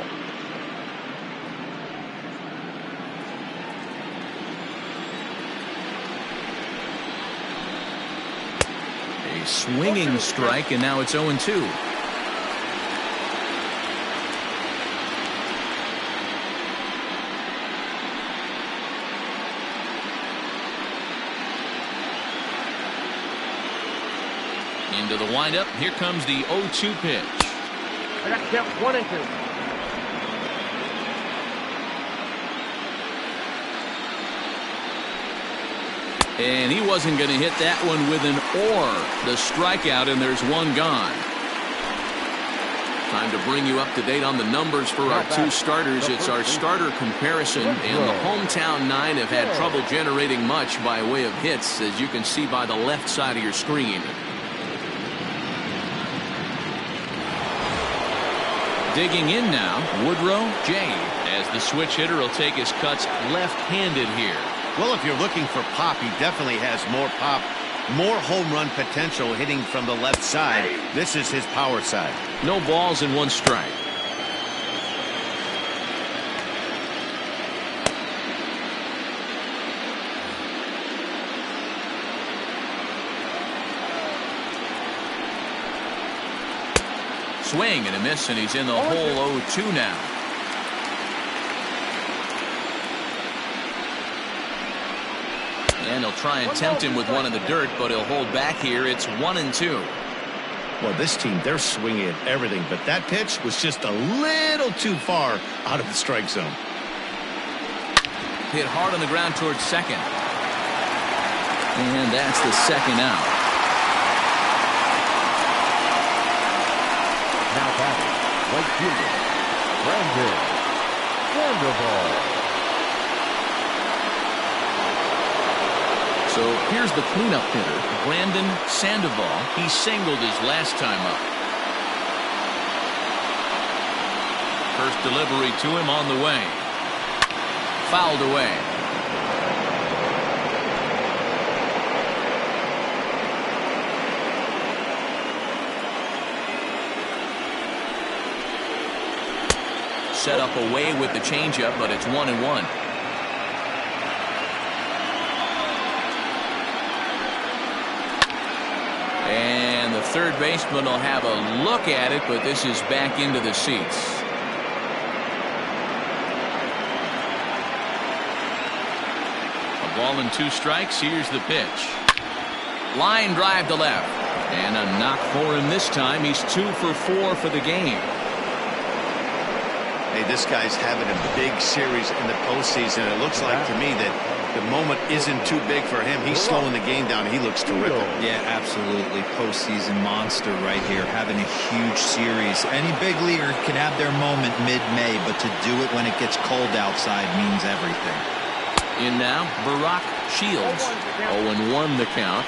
swinging strike, and now it's 0-2. Into the windup. Here comes the 0-2 pitch. I got to count 1 and 2. And he wasn't going to hit that one with an or. The strikeout, and there's one gone. Time to bring you up to date on the numbers for our two starters. It's our starter comparison, and the hometown nine have had trouble generating much by way of hits, as you can see by the left side of your screen. Digging in now, Woodrow J, as the switch hitter will take his cuts left-handed here. Well, if you're looking for pop, he definitely has more pop, more home run potential hitting from the left side. This is his power side. No balls and 1 strike. Swing and a miss, and he's in the hole 0-2 now. And he'll try and tempt him with one in the dirt, but he'll hold back here. It's 1-2. Well, this team, they're swinging at everything, but that pitch was just a little too far out of the strike zone. Hit hard on the ground towards second. And that's the second out. Now batting, right fielder, Brandon Sandoval. So here's the cleanup hitter, Brandon Sandoval. He singled his last time up. First delivery to him on the way. Fouled away. Set up away with the changeup, but it's 1-1. And the third baseman will have a look at it, but this is back into the seats. A ball and 2 strikes. Here's the pitch. Line drive to left. And a knock for him this time. He's 2 for 4 for the game. Hey, this guy's having a big series in the postseason. It looks like to me that the moment isn't too big for him. He's slowing the game down. He looks terrific. Yeah, absolutely. Postseason monster right here, having a huge series. Any big leaguer can have their moment mid-May, but to do it when it gets cold outside means everything. In now, Barack Shields. 0-1 the count.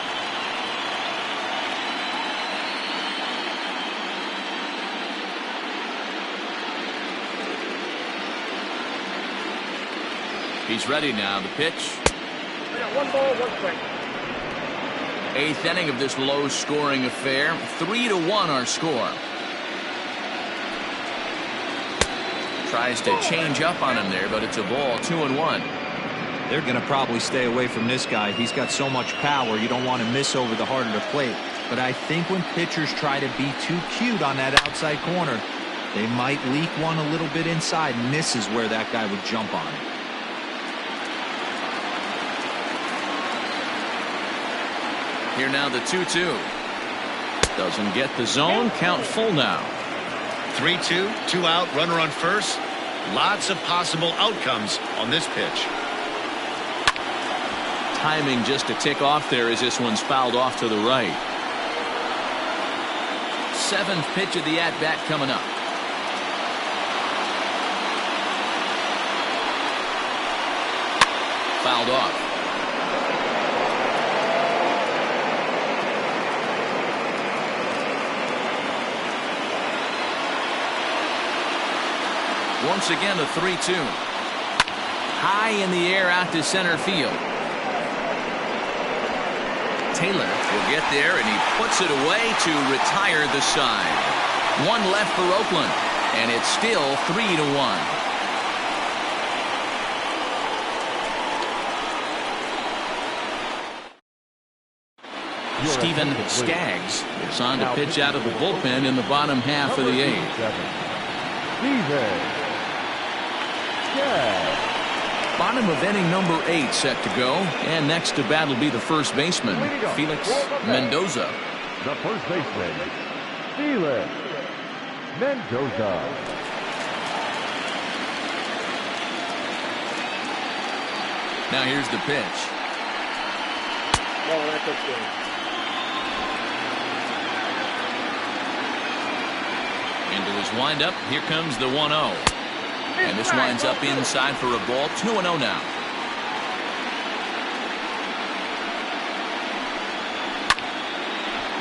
He's ready now. The pitch. I got 1 ball, 1 strike. 8th inning of this low-scoring affair. 3-1 our score. Tries to change up on him there, but it's a ball. 2-1. They're going to probably stay away from this guy. He's got so much power. You don't want to miss over the heart of the plate. But I think when pitchers try to be too cute on that outside corner, they might leak one a little bit inside, and this is where that guy would jump on it. Here now the 2-2. Doesn't get the zone. Count full now. 3-2, 2 out, runner on first. Lots of possible outcomes on this pitch. Timing just a tick off there as this one's fouled off to the right. 7th pitch of the at-bat coming up. Fouled off. Once again, a 3-2. High in the air out to center field. Taylor will get there, and he puts it away to retire the side. 1 left for Oakland, and it's still 3-1. Steven Skaggs is on to pitch out of the bullpen in the bottom half of the 8th. Bottom of inning number 8 set to go. And next to bat will be the first baseman, Felix Mendoza. The first baseman, Felix Mendoza. Now here's the pitch. Oh, that's okay. Into his windup. Here comes the 1-0. And this winds up inside for a ball. 2-0 now.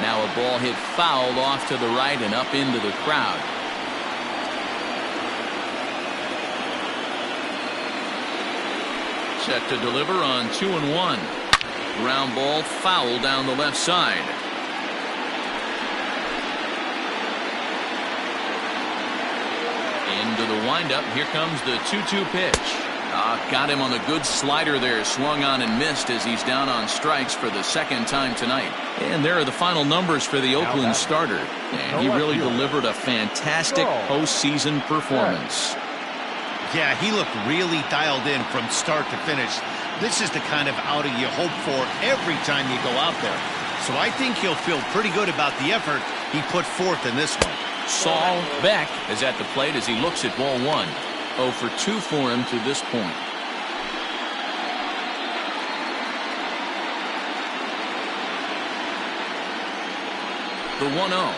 Now a ball hit foul off to the right and up into the crowd. Set to deliver on 2-1. Ground ball foul down the left side. Into the windup. Here comes the 2-2 pitch. Got him on the good slider there. Swung on and missed as he's down on strikes for the second time tonight. And there are the final numbers for the Oakland starter. And he really delivered a fantastic postseason performance. Yeah, he looked really dialed in from start to finish. This is the kind of outing you hope for every time you go out there. So I think he'll feel pretty good about the effort he put forth in this one. Saul Beck is at the plate as he looks at ball 1. 0 for 2 for him to this point. The 1-0.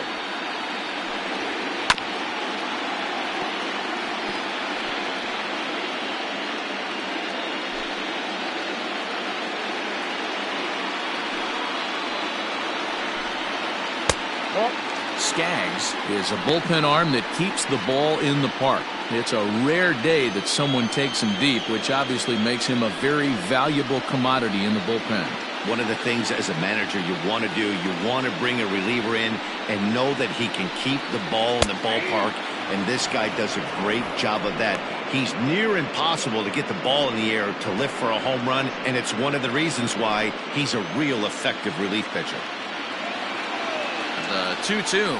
Skaggs is a bullpen arm that keeps the ball in the park. It's a rare day that someone takes him deep, which obviously makes him a very valuable commodity in the bullpen. One of the things as a manager you want to do, you want to bring a reliever in and know that he can keep the ball in the ballpark, and this guy does a great job of that. He's near impossible to get the ball in the air to lift for a home run, and it's one of the reasons why he's a real effective relief pitcher. The 2-2.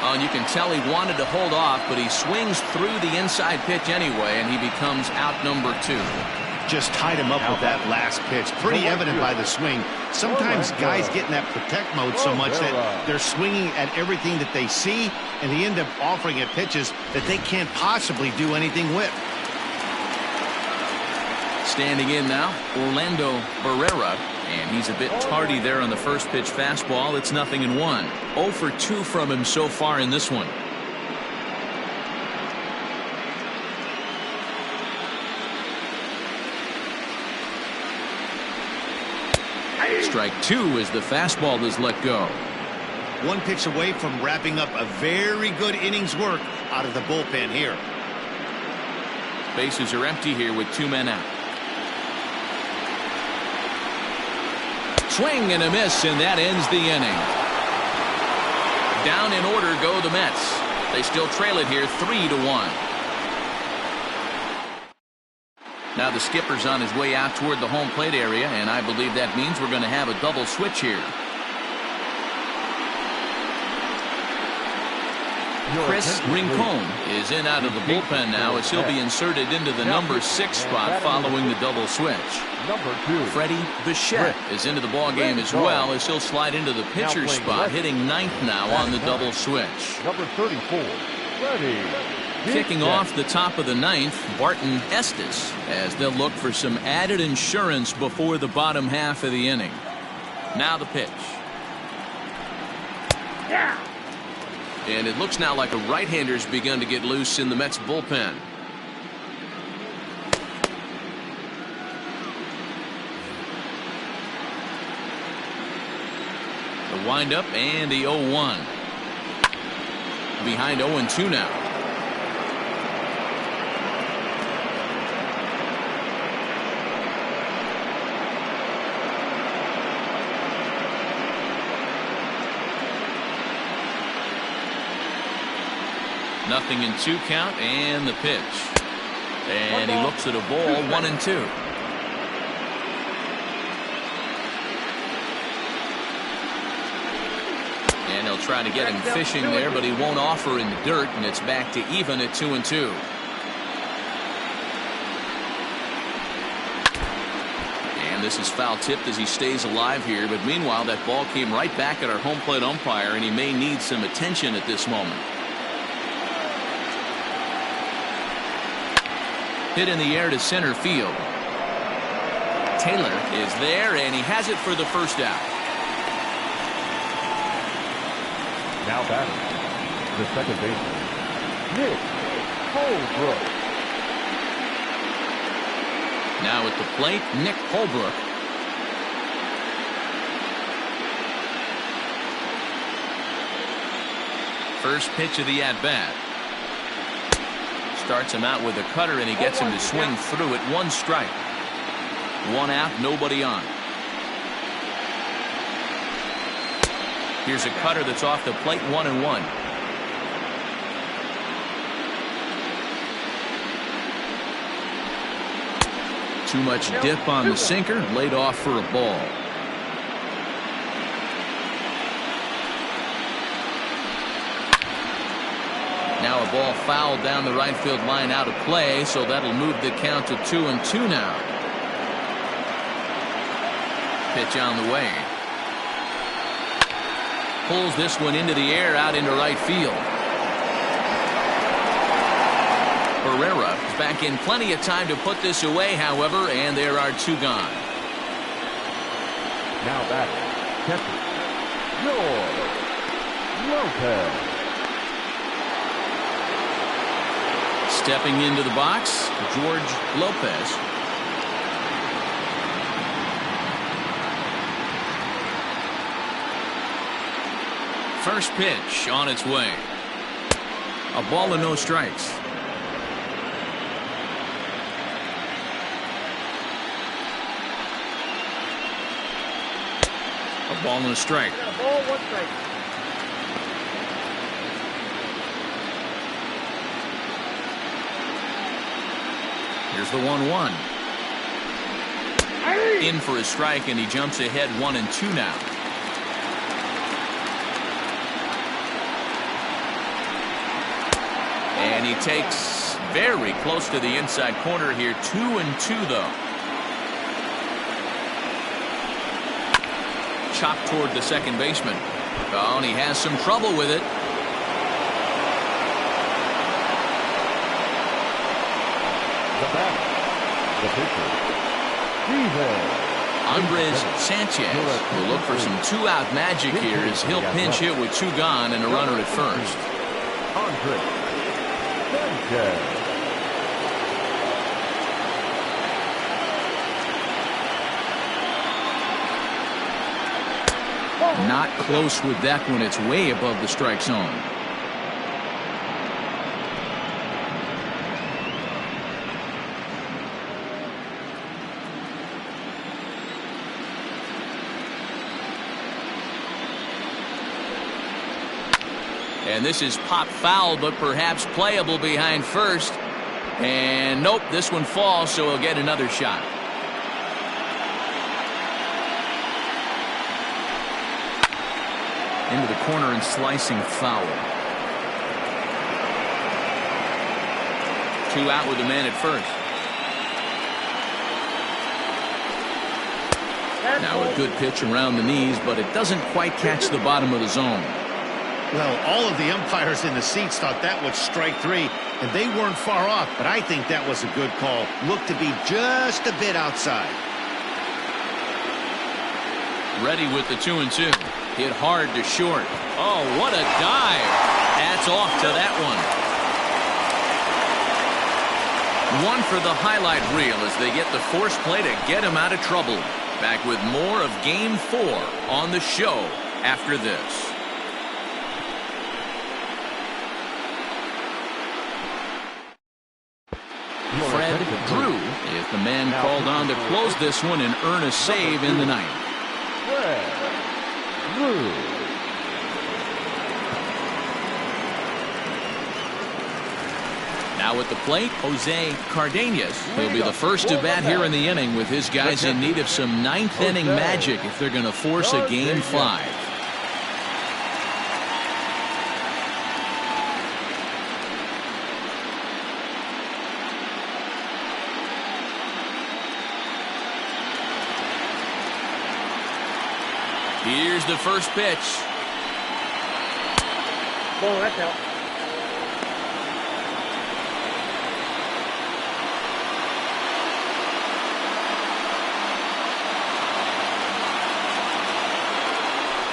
And you can tell he wanted to hold off, but he swings through the inside pitch anyway, and he becomes out number 2. Just tied him up with that last pitch. Pretty evident by the swing. Sometimes guys get in that protect mode so much that they're swinging at everything that they see, and they end up offering at pitches that they can't possibly do anything with. Standing in now, Orlando Barrera, and he's a bit tardy there on the first pitch fastball. It's 0-1. 0 for 2 from him so far in this one. Strike 2 as the fastball is let go. One pitch away from wrapping up a very good innings work out of the bullpen here. Bases are empty here with 2 men out. Swing and a miss, and that ends the inning. Down in order go the Mets. They still trail it here 3-1. Now the skipper's on his way out toward the home plate area, and I believe that means we're going to have a double switch here. Chris Rincon is in out of the bullpen now as he'll be inserted into the number 6 spot following the double switch. Freddie Bichette is into the ball game as well as he'll slide into the pitcher spot, hitting 9th now on the double switch. Number 34, Freddie. Kicking off the top of the 9th, Barton Estes, as they'll look for some added insurance before the bottom half of the inning. Now the pitch. Yeah. And it looks now like a right-hander's begun to get loose in the Mets bullpen. The windup and the 0-1. Behind 0-2 now. 0-2 count and the pitch. And he looks at a ball, 1-2. And he'll try to get him fishing there, but he won't offer in the dirt, and it's back to even at 2-2. And this is foul tipped as he stays alive here, but meanwhile that ball came right back at our home plate umpire, and he may need some attention at this moment. Hit in the air to center field. Taylor is there, and he has it for the first out. Now batting, the second baseman, Nick Holbrook. Now at the plate, Nick Holbrook. First pitch of the at-bat. Starts him out with a cutter, and he gets him to swing through it. 1 strike. 1 out, nobody on. Here's a cutter that's off the plate, 1-1. Too much dip on the sinker, laid off for a ball. Now a ball fouled down the right field line, out of play, so that'll move the count to 2-2 now. Pitch on the way. Pulls this one into the air, out into right field. Herrera is back in plenty of time to put this away, however, and there are 2 gone. Now batting, catcher, George Lopez. Stepping into the box, George Lopez. First pitch on its way. A ball and no strikes. A ball and a strike. Ball, 1 strike. Here's the 1-1. In for a strike, and he jumps ahead 1-2 now. And he takes very close to the inside corner here. 2-2 though. Chopped toward the second baseman. Oh, and he has some trouble with it. The batter, the pitcher, Steven Andres Sanchez will look for some 2-out magic here as he'll pinch hit with 2 gone and a runner at first. Andres Sanchez. Not close with that one. It's way above the strike zone. And this is pop foul, but perhaps playable behind first. And nope, this one falls, so he'll get another shot. Into the corner and slicing foul. 2 out with a man at first. Now a good pitch around the knees, but it doesn't quite catch the bottom of the zone. Well, all of the umpires in the seats thought that was strike 3, and they weren't far off, but I think that was a good call. Looked to be just a bit outside. Ready with the 2-2. Hit hard to short. Oh, what a dive. That's off to that one. One for the highlight reel as they get the force play to get him out of trouble. Back with more of Game 4 on the show after this. Fred Drew is the man called on to close this one and earn a save in the ninth. Fred Drew. Now at the plate, Jose Cardenas. He'll be the first to bat here in the inning with his guys in need of some ninth inning magic if they're going to force a Game 5. Here's the first pitch. Ball, that's out.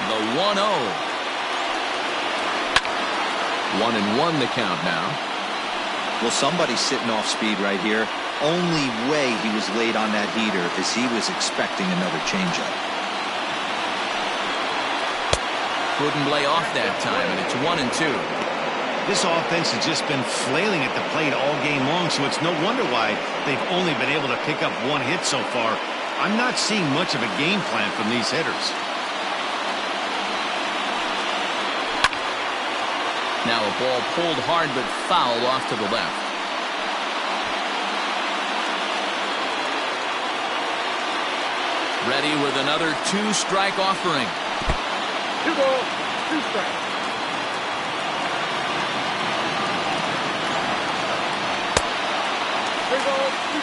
The 1-0. 1-1 the count now. Well, somebody's sitting off speed right here. Only way he was late on that heater is he was expecting another changeup. Couldn't lay off that time, and it's 1-2. This offense has just been flailing at the plate all game long, so it's no wonder why they've only been able to pick up one hit so far. I'm not seeing much of a game plan from these hitters. Now a ball pulled hard but foul off to the left. Ready with another 2-strike offering. 2 balls, 2 strikes.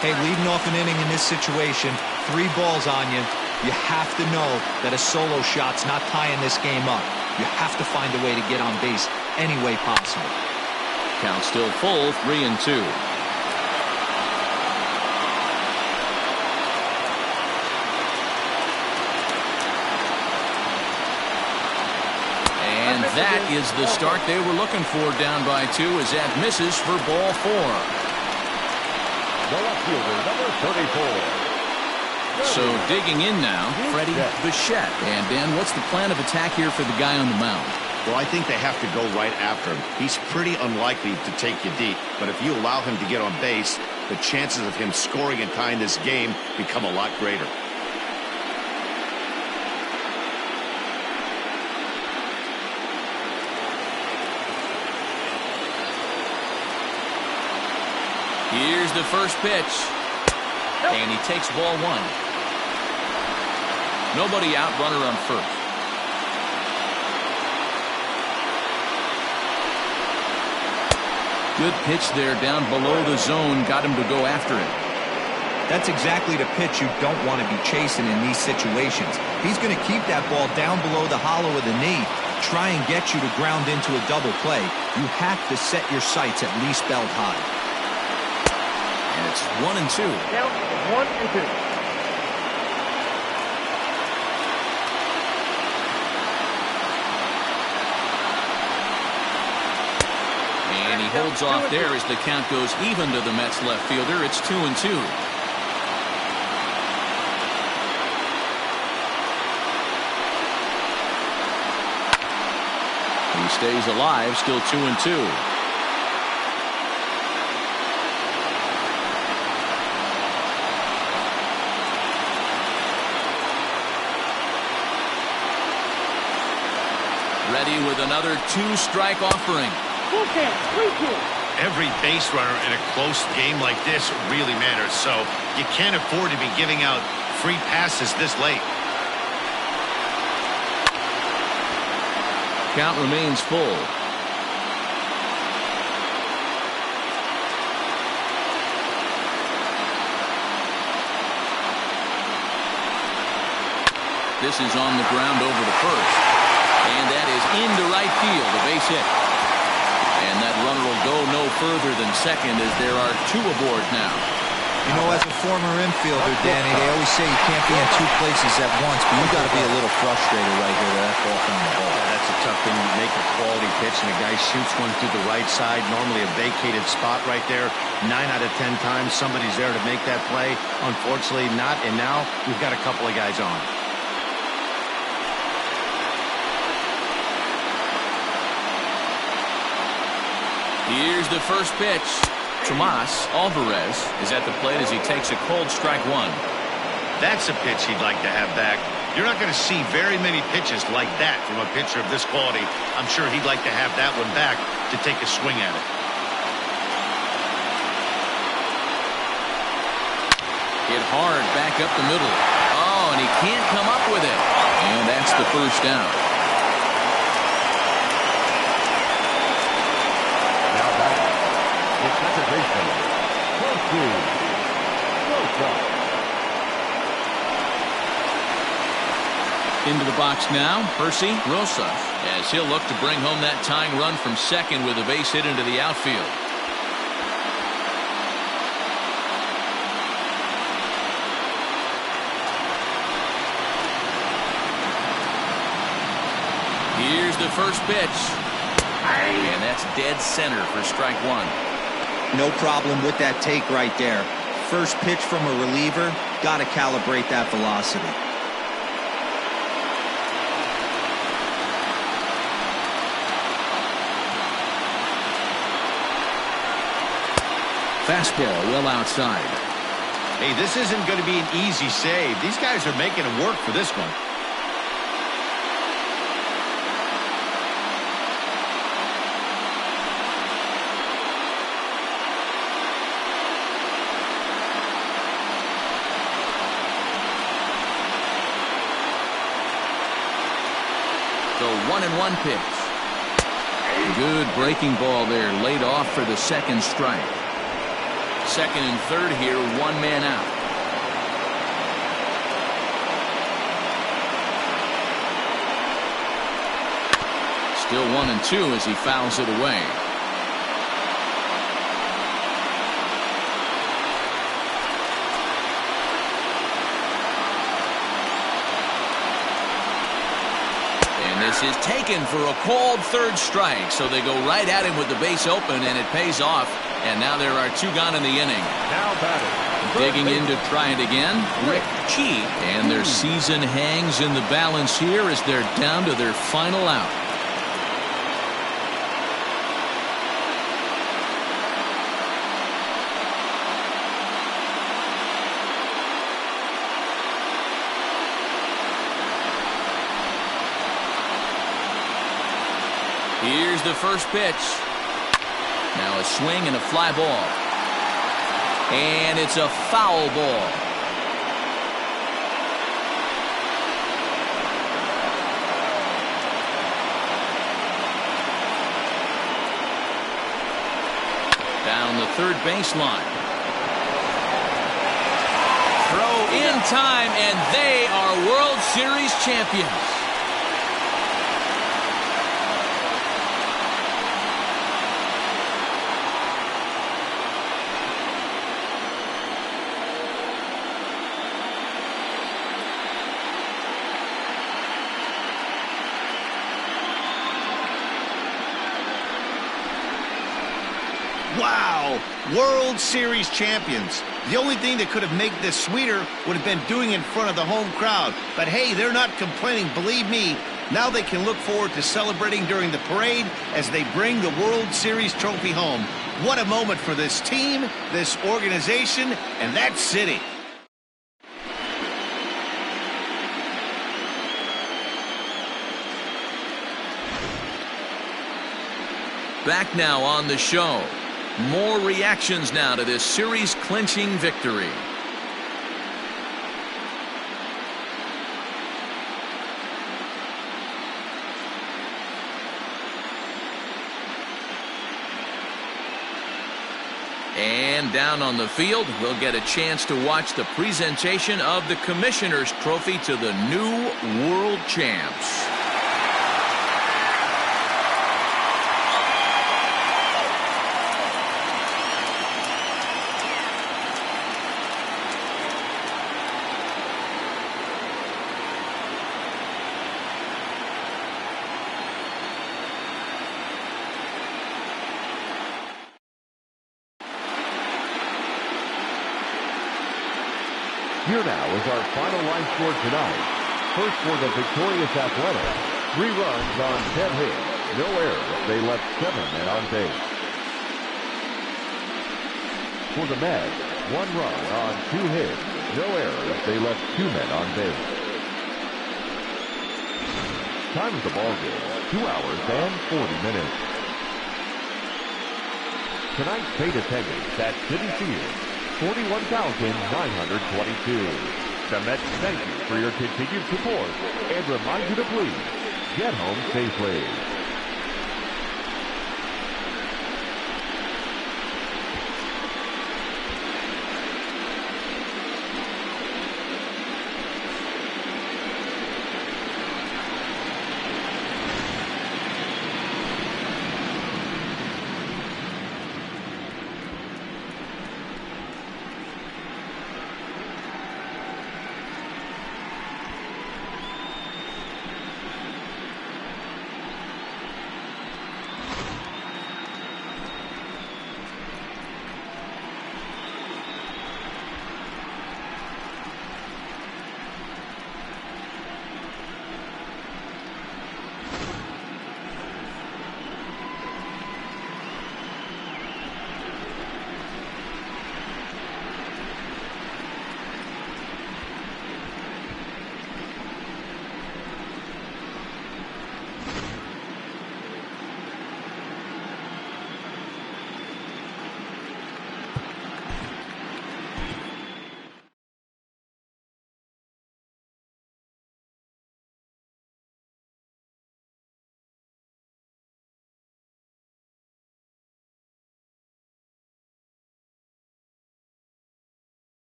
Hey, leading off an inning in this situation, 3 balls on you. You have to know that a solo shot's not tying this game up. You have to find a way to get on base any way possible. Count still full, 3-2. And that is the start they were looking for. Down by 2 as that misses for ball 4. The left fielder, number 34. So digging in now, Freddie Bichette. And Dan, what's the plan of attack here for the guy on the mound? Well, I think they have to go right after him. He's pretty unlikely to take you deep, but if you allow him to get on base, the chances of him scoring and tying this game become a lot greater. Here's the first pitch. And he takes ball 1. Nobody out, runner on first. Good pitch there down below the zone. Got him to go after it. That's exactly the pitch you don't want to be chasing in these situations. He's going to keep that ball down below the hollow of the knee, try and get you to ground into a double play. You have to set your sights at least belt high. And it's 1-2. Count 1-2. And he holds off there as the count goes even to the Mets left fielder. It's 2-2. He stays alive, still 2-2. Ready with another 2-strike offering. Full count, 3-2. Every base runner in a close game like this really matters, so you can't afford to be giving out free passes this late. Count remains full. This is on the ground over to first. And that is into right field, a base hit. And that runner will go no further than second as there are 2 aboard now. You know, as a former infielder, Danny, they always say you can't be in 2 places at once, but you got to be a little frustrated right here with that ball found the ball. Yeah, that's a tough thing. You make a quality pitch and a guy shoots one through the right side, normally a vacated spot right there. 9 out of 10 times somebody's there to make that play. Unfortunately not, and now we've got a couple of guys on. Here's the first pitch. Tomas Alvarez is at the plate as he takes a cold strike 1. That's a pitch he'd like to have back. You're not going to see very many pitches like that from a pitcher of this quality. I'm sure he'd like to have that one back to take a swing at it. Hit hard back up the middle. Oh, and he can't come up with it. And that's the first down. Now back. The second baseman. Into the box now, Percy Rosa, as he'll look to bring home that tying run from second with a base hit into the outfield. Here's the first pitch. And that's dead center for strike one. No problem with that take right there. First pitch from a reliever, got to calibrate that velocity. Fastball well outside. Hey, this isn't going to be an easy save. These guys are making it work for this one. The 1-1 pitch. Good breaking ball there, laid off for the second strike. Second and third here, one man out. Still 1-2 as he fouls it away. This is taken for a called third strike, so they go right at him with the base open, and it pays off. And now there are two gone in the inning. Now batting. Digging in to try it again, Rick Chee. And their season hangs in the balance here as they're down to their final out. Here's the first pitch. Now a swing and a fly ball. And it's a foul ball. Down the third baseline. Throw in time, and they are World Series champions. Wow! World Series champions. The only thing that could have made this sweeter would have been doing it in front of the home crowd. But hey, they're not complaining, believe me. Now they can look forward to celebrating during the parade as they bring the World Series trophy home. What a moment for this team, this organization, and that city. Back now on the show. More reactions now to this series-clinching victory. And down on the field, we'll get a chance to watch the presentation of the Commissioner's Trophy to the new World Champs. Here now is our final line score tonight. First for the victorious Athletics, 3 runs on 10 hits, no errors. They left 7 men on base. For the Mets, 1 run on 2 hits, no errors. They left 2 men on base. Time of the ball game, 2 hours and 40 minutes. Tonight's paid attendance at Citi Field, 41,922. The Mets thank you for your continued support and remind you to please get home safely.